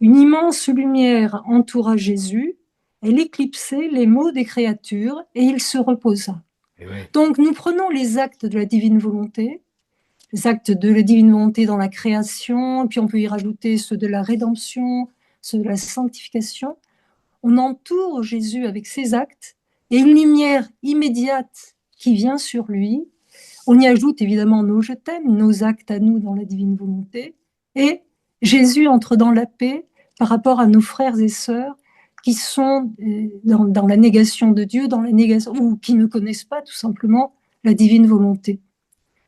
Une immense lumière entoura Jésus, elle éclipsait les maux des créatures, et il se reposa. Eh oui. Donc, nous prenons les actes de la divine volonté, les actes de la divine volonté dans la création, puis on peut y rajouter ceux de la rédemption, ceux de la sanctification. On entoure Jésus avec ses actes et une lumière immédiate qui vient sur lui. On y ajoute évidemment nos je t'aime, nos actes à nous dans la divine volonté. Et Jésus entre dans la paix par rapport à nos frères et sœurs qui sont dans la négation de Dieu, dans la négation, ou qui ne connaissent pas tout simplement la divine volonté.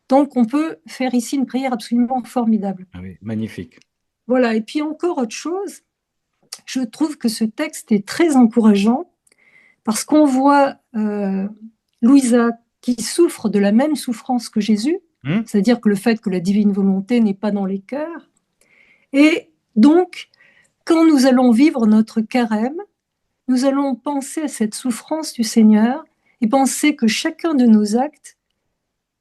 Donc on peut faire ici une prière absolument formidable. Ah oui, magnifique. Voilà, et puis encore autre chose, je trouve que ce texte est très encourageant parce qu'on voit Louisa qui souffre de la même souffrance que Jésus, c'est-à-dire que le fait que la divine volonté n'est pas dans les cœurs. Et donc, quand nous allons vivre notre carême, nous allons penser à cette souffrance du Seigneur et penser que chacun de nos actes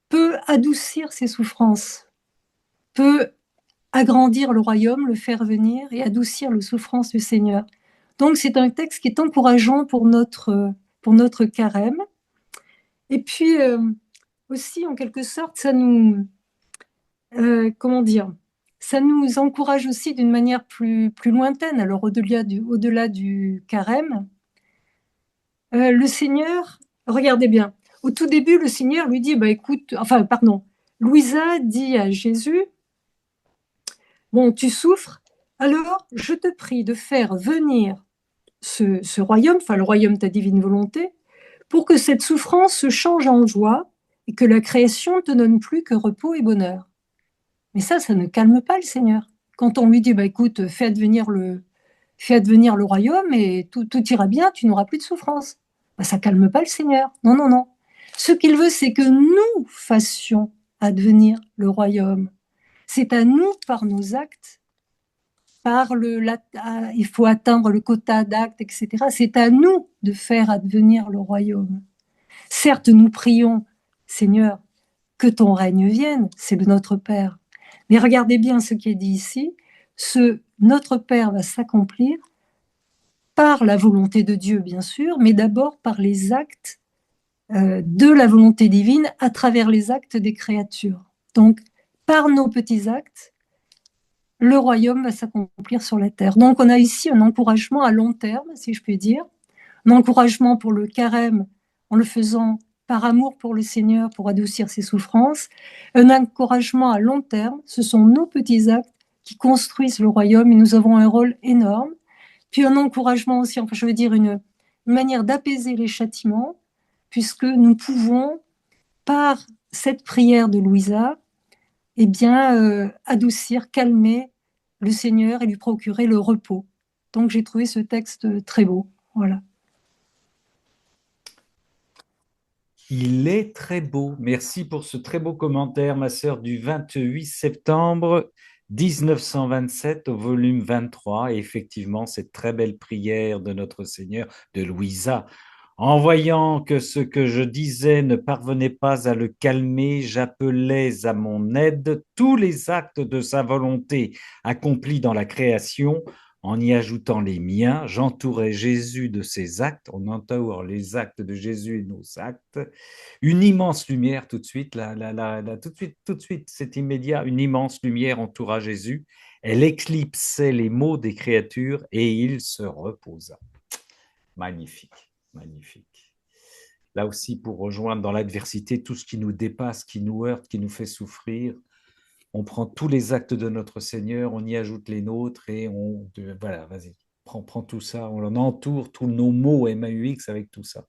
peut adoucir ces souffrances, peut agrandir le royaume, le faire venir et adoucir les souffrances du Seigneur. Donc c'est un texte qui est encourageant pour notre carême. Et puis aussi, en quelque sorte, ça nous, ça nous encourage aussi d'une manière plus lointaine. Alors au-delà du carême, le Seigneur, regardez bien, au tout début, le Seigneur lui dit, Louisa dit à Jésus, bon, tu souffres, alors je te prie de faire venir ce royaume, enfin le royaume de ta divine volonté, pour que cette souffrance se change en joie et que la création ne te donne plus que repos et bonheur. Mais ça ne calme pas le Seigneur. Quand on lui dit, écoute, fais advenir le royaume et tout ira bien, tu n'auras plus de souffrance. Ça calme pas le Seigneur. Non, non, non. Ce qu'il veut, c'est que nous fassions advenir le royaume. C'est à nous, par nos actes, il faut atteindre le quota d'actes, etc. C'est à nous de faire advenir le royaume. Certes, nous prions, Seigneur, que ton règne vienne, c'est de notre Père. Mais regardez bien ce qui est dit ici, notre Père va s'accomplir par la volonté de Dieu, bien sûr, mais d'abord par les actes de la volonté divine à travers les actes des créatures. Donc, par nos petits actes, le royaume va s'accomplir sur la terre. Donc, on a ici un encouragement à long terme, si je puis dire, un encouragement pour le carême en le faisant par amour pour le Seigneur, pour adoucir ses souffrances, un encouragement à long terme, ce sont nos petits actes qui construisent le royaume et nous avons un rôle énorme. Puis un encouragement aussi, une manière d'apaiser les châtiments, puisque nous pouvons, par cette prière de Louisa, adoucir, calmer le Seigneur et lui procurer le repos. Donc j'ai trouvé ce texte très beau. Voilà. Il est très beau. Merci pour ce très beau commentaire, ma sœur, du 28 septembre 1927 au volume 23. Et effectivement, cette très belle prière de notre Seigneur, de Louisa. En voyant que ce que je disais ne parvenait pas à le calmer, j'appelais à mon aide tous les actes de sa volonté accomplis dans la création. En y ajoutant les miens, j'entourais Jésus de ses actes. On entoure les actes de Jésus et nos actes. Une immense lumière tout de suite, tout de suite, c'est immédiat. Une immense lumière entoura Jésus. Elle éclipsait les maux des créatures et il se reposa. Magnifique. Magnifique. Là aussi, pour rejoindre dans l'adversité tout ce qui nous dépasse, qui nous heurte, qui nous fait souffrir, on prend tous les actes de notre Seigneur, on y ajoute les nôtres et voilà, vas-y, prends tout ça, on en entoure tous nos mots MAUX avec tout ça,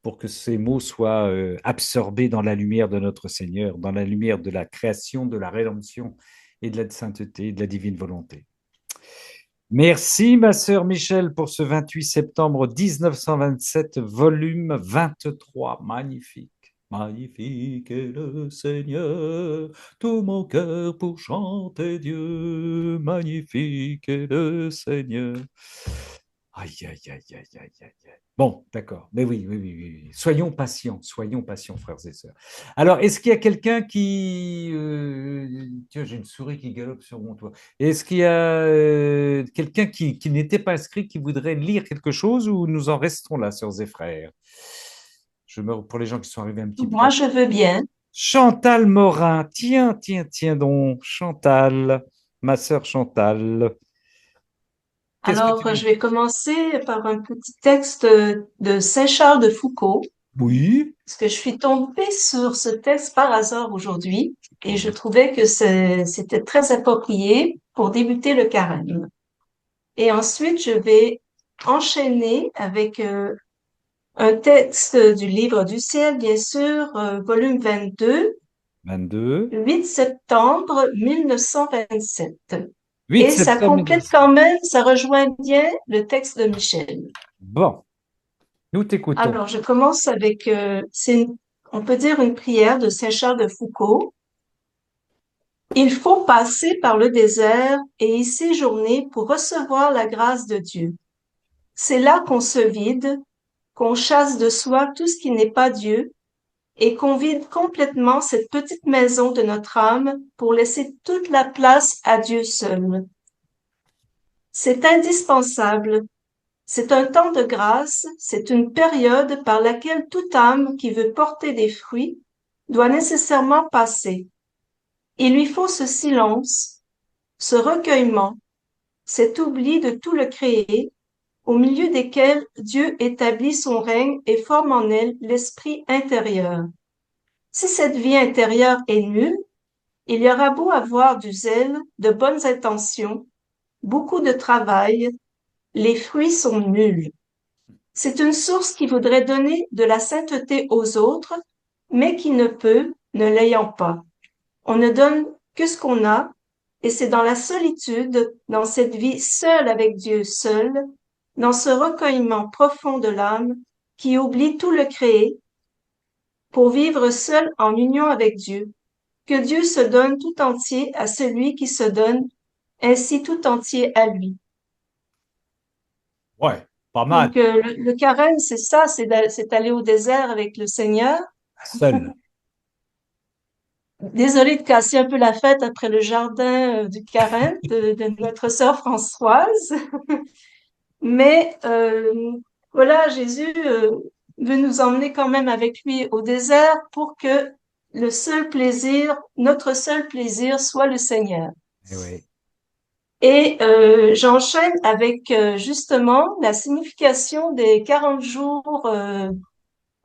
pour que ces mots soient absorbés dans la lumière de notre Seigneur, dans la lumière de la création, de la rédemption et de la sainteté, de la divine volonté. Merci, ma sœur Michel, pour ce 28 septembre 1927, volume 23. Magnifique. Magnifique est le Seigneur, tout mon cœur pour chanter Dieu. Magnifique est le Seigneur. Aïe, aïe, aïe, aïe, aïe, aïe. Bon, d'accord. Mais oui. Soyons patients, frères et sœurs. Alors, est-ce qu'il y a quelqu'un qui... Tiens, j'ai une souris qui galope sur mon toit. Est-ce qu'il y a quelqu'un qui n'était pas inscrit, qui voudrait lire quelque chose ou nous en restons là, sœurs et frères? Pour les gens qui sont arrivés un petit peu. Moi, je veux bien. Chantal Morin, tiens donc, Chantal, ma sœur Chantal. Alors, je vais commencer par un petit texte de Saint-Charles de Foucault. Oui. Parce que je suis tombée sur ce texte par hasard aujourd'hui et je trouvais que c'était très approprié pour débuter le carême. Et ensuite, je vais enchaîner avec un texte du Livre du ciel, bien sûr, volume 22, 8 septembre 1927. 8 Et ça septembre complète quand même, ça rejoint bien le texte de Michel. Bon, nous t'écoutons. Alors, je commence avec, on peut dire une prière de Saint-Charles de Foucault. Il faut passer par le désert et y séjourner pour recevoir la grâce de Dieu. C'est là qu'on se vide, qu'on chasse de soi tout ce qui n'est pas Dieu et qu'on vide complètement cette petite maison de notre âme pour laisser toute la place à Dieu seul. C'est indispensable. C'est un temps de grâce, c'est une période par laquelle toute âme qui veut porter des fruits doit nécessairement passer. Il lui faut ce silence, ce recueillement, cet oubli de tout le créé, au milieu desquels Dieu établit son règne et forme en elle l'esprit intérieur. Si cette vie intérieure est nulle, il y aura beau avoir du zèle, de bonnes intentions, beaucoup de travail, les fruits sont nuls. C'est une source qui voudrait donner de la sainteté aux autres, mais qui ne peut, ne l'ayant pas. On ne donne que ce qu'on a, et c'est dans la solitude, dans cette vie seule avec Dieu seul, dans ce recueillement profond de l'âme qui oublie tout le créé, pour vivre seul en union avec Dieu, que Dieu se donne tout entier à celui qui se donne ainsi tout entier à lui. Ouais, pas mal. Donc, le carême, c'est ça, c'est aller au désert avec le Seigneur. Seul. Désolée de casser un peu la fête après le jardin du carême de notre sœur Françoise. Mais voilà, Jésus veut nous emmener quand même avec lui au désert pour que notre seul plaisir soit le Seigneur. Eh oui. Et j'enchaîne avec justement la signification des 40 jours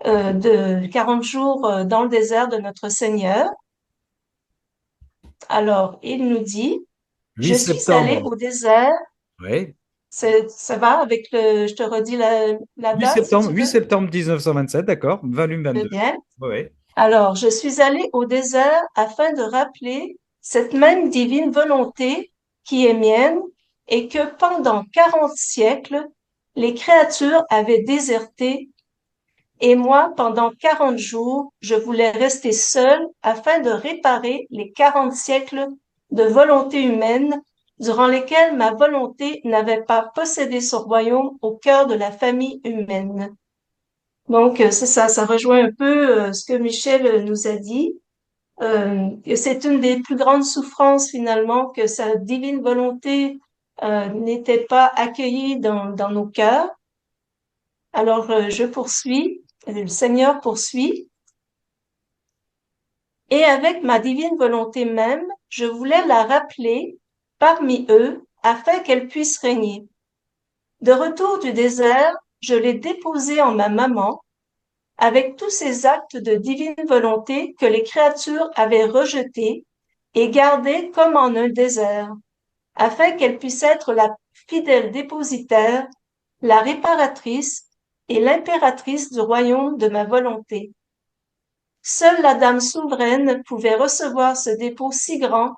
dans le désert de notre Seigneur. Alors, il nous dit, 8 je suis septembre. allé au désert. Oui. Ça va avec je te redis la 8 date. septembre, si tu 8 veux. septembre 1927, d'accord, volume 22. Très bien. Oui. Alors, je suis allée au désert afin de rappeler cette même divine volonté qui est mienne et que pendant 40 siècles, les créatures avaient déserté et moi, pendant 40 jours, je voulais rester seule afin de réparer les 40 siècles de volonté humaine durant lesquels ma volonté n'avait pas possédé son royaume au cœur de la famille humaine. Donc, c'est ça rejoint un peu ce que Michel nous a dit. Que c'est une des plus grandes souffrances finalement que sa divine volonté n'était pas accueillie dans nos cœurs. Alors, je poursuis, le Seigneur poursuit. Et avec ma divine volonté même, je voulais la rappeler parmi eux afin qu'elle puisse régner. De retour du désert, je l'ai déposée en ma maman avec tous ces actes de divine volonté que les créatures avaient rejetés et gardés comme en un désert, afin qu'elle puisse être la fidèle dépositaire, la réparatrice et l'impératrice du royaume de ma volonté. Seule la Dame souveraine pouvait recevoir ce dépôt si grand,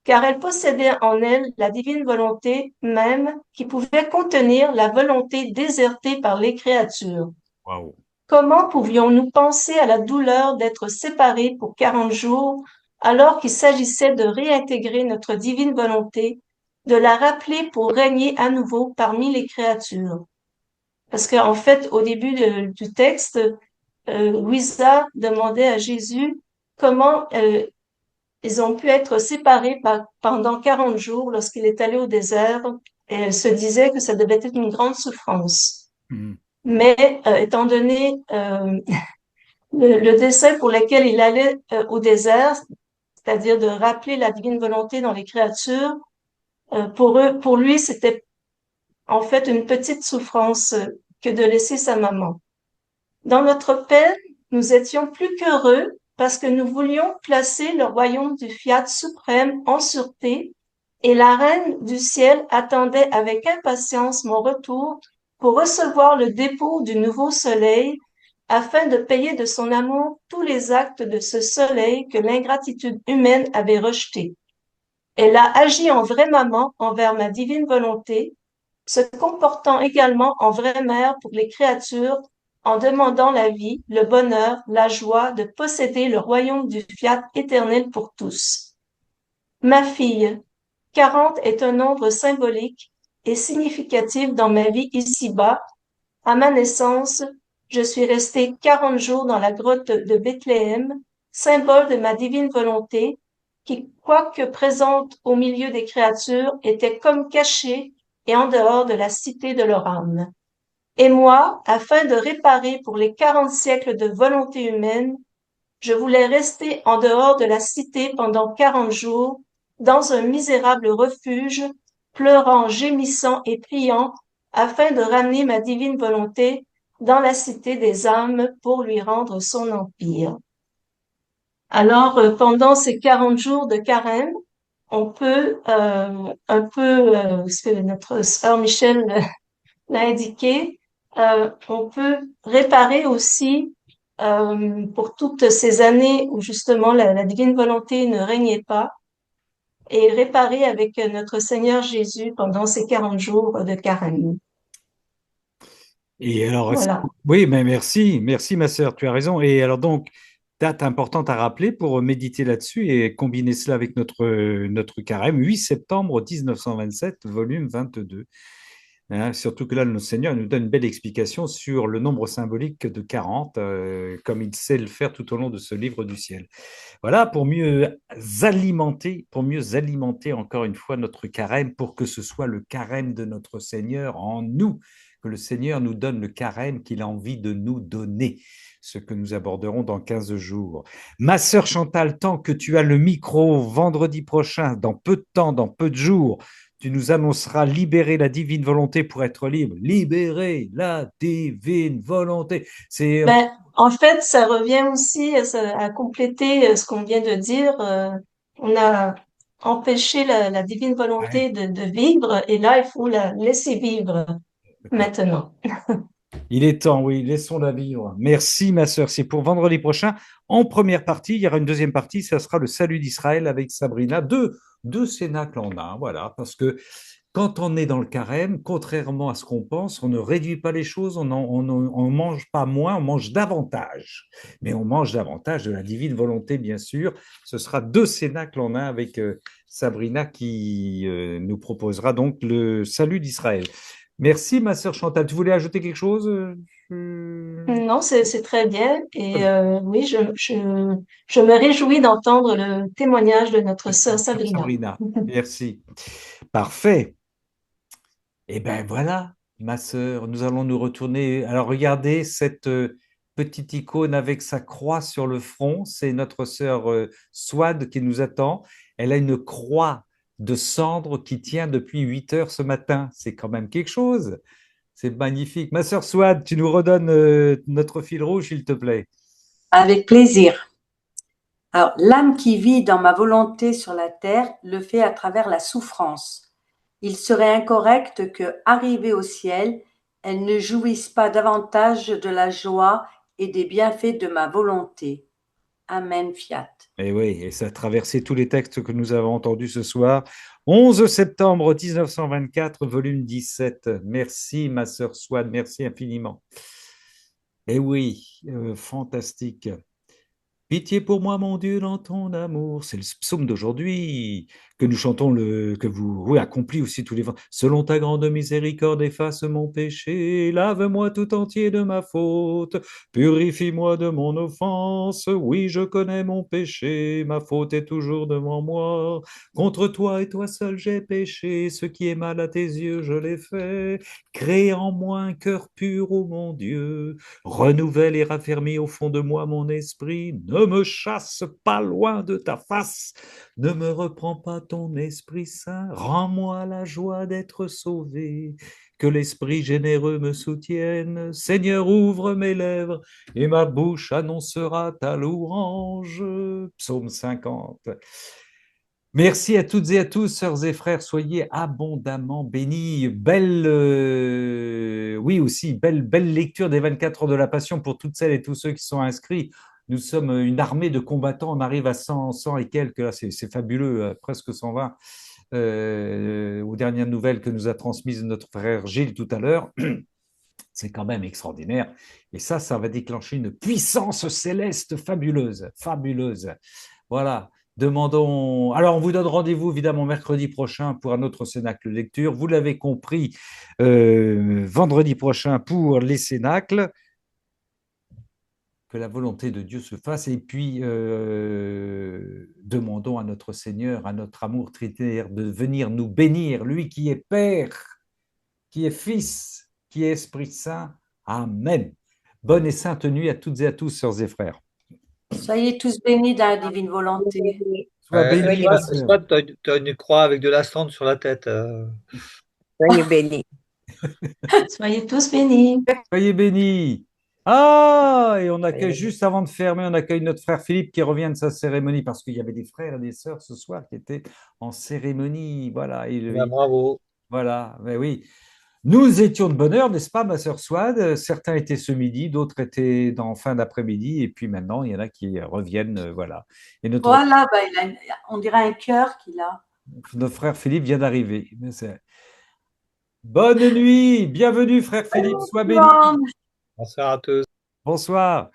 car elle possédait en elle la divine volonté même qui pouvait contenir la volonté désertée par les créatures. Wow. Comment pouvions-nous penser à la douleur d'être séparés pour 40 jours, alors qu'il s'agissait de réintégrer notre divine volonté, de la rappeler pour régner à nouveau parmi les créatures? Parce qu'en fait, au début du texte, Louisa demandait à Jésus comment ils ont pu être séparés pendant 40 jours lorsqu'il est allé au désert, et elle se disait que ça devait être une grande souffrance. Mhm. Mais étant donné le dessein pour lequel il allait au désert, c'est-à-dire de rappeler la divine volonté dans les créatures, pour lui, c'était en fait une petite souffrance que de laisser sa maman. Dans notre peine, nous étions plus qu'heureux parce que nous voulions placer le royaume du Fiat suprême en sûreté et la reine du ciel attendait avec impatience mon retour pour recevoir le dépôt du nouveau soleil afin de payer de son amour tous les actes de ce soleil que l'ingratitude humaine avait rejeté. Elle a agi en vraie maman envers ma divine volonté, se comportant également en vraie mère pour les créatures en demandant la vie, le bonheur, la joie de posséder le royaume du Fiat éternel pour tous. Ma fille, 40 est un nombre symbolique et significatif dans ma vie ici-bas. À ma naissance, je suis restée 40 jours dans la grotte de Bethléem, symbole de ma divine volonté, qui, quoique présente au milieu des créatures, était comme cachée et en dehors de la cité de leur âme. Et moi, afin de réparer pour les 40 siècles de volonté humaine, je voulais rester en dehors de la cité pendant 40 jours, dans un misérable refuge, pleurant, gémissant et priant, afin de ramener ma divine volonté dans la cité des âmes pour lui rendre son empire. Alors, pendant ces 40 jours de carême, on peut ce que notre sœur Michel l'a indiqué, on peut réparer aussi pour toutes ces années où justement la divine volonté ne régnait pas et réparer avec notre Seigneur Jésus pendant ces 40 jours de carême. Et alors, Voilà. oui, mais merci ma sœur, tu as raison. Et alors donc, date importante à rappeler pour méditer là-dessus et combiner cela avec notre carême, 8 septembre 1927, volume 22. Hein, surtout que là, le Seigneur nous donne une belle explication sur le nombre symbolique de 40, comme il sait le faire tout au long de ce livre du ciel. Voilà, pour mieux alimenter encore une fois notre carême, pour que ce soit le carême de notre Seigneur en nous, que le Seigneur nous donne le carême qu'il a envie de nous donner, ce que nous aborderons dans 15 jours. Ma sœur Chantal, tant que tu as le micro vendredi prochain, dans peu de temps, dans peu de jours, tu nous annonceras libérer la divine volonté pour être libre. Libérer la divine volonté. C'est en fait, ça revient aussi à compléter ce qu'on vient de dire. On a empêché la divine volonté de vivre et là, il faut la laisser vivre maintenant. Il est temps, oui, laissons-la vivre. Merci, ma sœur. C'est pour vendredi prochain. En première partie, il y aura une deuxième partie, ça sera le salut d'Israël avec Sabrina. Deux cénacles en un, voilà, parce que quand on est dans le carême, contrairement à ce qu'on pense, on ne réduit pas les choses, on mange pas moins, on mange davantage. Mais on mange davantage de la divine volonté, bien sûr. Ce sera deux cénacles en un avec Sabrina qui nous proposera donc le salut d'Israël. Merci, ma sœur Chantal. Tu voulais ajouter quelque chose? Non, c'est très bien. Et oui, je me réjouis d'entendre le témoignage de notre sœur Sabrina. Sabrina, merci. Parfait. Et bien voilà, ma sœur, nous allons nous retourner. Alors regardez cette petite icône avec sa croix sur le front. C'est notre sœur Swad qui nous attend. Elle a une croix de cendre qui tient depuis 8 heures ce matin. C'est quand même quelque chose. C'est magnifique. Ma sœur Swad, tu nous redonnes notre fil rouge, s'il te plaît. Avec plaisir. Alors, l'âme qui vit dans ma volonté sur la terre le fait à travers la souffrance. Il serait incorrect que, arrivée au ciel, elle ne jouisse pas davantage de la joie et des bienfaits de ma volonté. Amen, fiat. Et oui, et ça a traversé tous les textes que nous avons entendus ce soir. 11 septembre 1924, volume 17. Merci, ma sœur Swan, merci infiniment. Et oui, fantastique. Pitié pour moi, mon Dieu, dans ton amour. C'est le psaume d'aujourd'hui. que nous chantons que vous accomplis aussi tous les vents. Selon ta grande miséricorde, efface mon péché, lave-moi tout entier de ma faute, purifie-moi de mon offense. Oui, je connais mon péché, ma faute est toujours devant moi. Contre toi et toi seul j'ai péché, ce qui est mal à tes yeux je l'ai fait. Crée en moi un cœur pur, ô mon Dieu, renouvelle et raffermis au fond de moi mon esprit. Ne me chasse pas loin de ta face. Ne me reprends pas ton Esprit Saint, rends-moi la joie d'être sauvé, que l'Esprit généreux me soutienne. Seigneur, ouvre mes lèvres et ma bouche annoncera ta louange. Psaume 50. Merci à toutes et à tous, sœurs et frères, soyez abondamment bénis. Oui aussi, belle lecture des 24 heures de la Passion pour toutes celles et tous ceux qui sont inscrits. Nous sommes une armée de combattants, on arrive à 100 et quelques, là, c'est fabuleux, presque 120, aux dernières nouvelles que nous a transmises notre frère Gilles tout à l'heure. C'est quand même extraordinaire. Et ça va déclencher une puissance céleste fabuleuse, fabuleuse. Voilà. Demandons. Alors, on vous donne rendez-vous évidemment mercredi prochain pour un autre cénacle lecture. Vous l'avez compris, vendredi prochain pour les cénacles. Que la volonté de Dieu se fasse. Et puis, demandons à notre Seigneur, à notre amour trinitaire, de venir nous bénir, lui qui est Père, qui est Fils, qui est Esprit Saint. Amen. Bonne et sainte nuit à toutes et à tous, sœurs et frères. Soyez tous bénis dans la divine volonté. Sois béni, ma sœur. Soit tu as une croix avec de la cendre sur la tête. Soyez bénis. Soyez tous bénis. Soyez bénis. Ah, et on accueille, juste avant de fermer, on accueille notre frère Philippe qui revient de sa cérémonie parce qu'il y avait des frères et des sœurs ce soir qui étaient en cérémonie. Voilà. Bravo. Voilà, mais oui. Nous étions de bonne heure, n'est-ce pas, ma sœur Swad? Certains étaient ce midi, d'autres étaient en fin d'après-midi, et puis maintenant, il y en a qui reviennent, voilà. Et Voilà, on dirait un cœur qu'il a. Notre frère Philippe vient d'arriver. Bonne nuit, bienvenue, frère Philippe, sois béni. Bonsoir à tous. Bonsoir.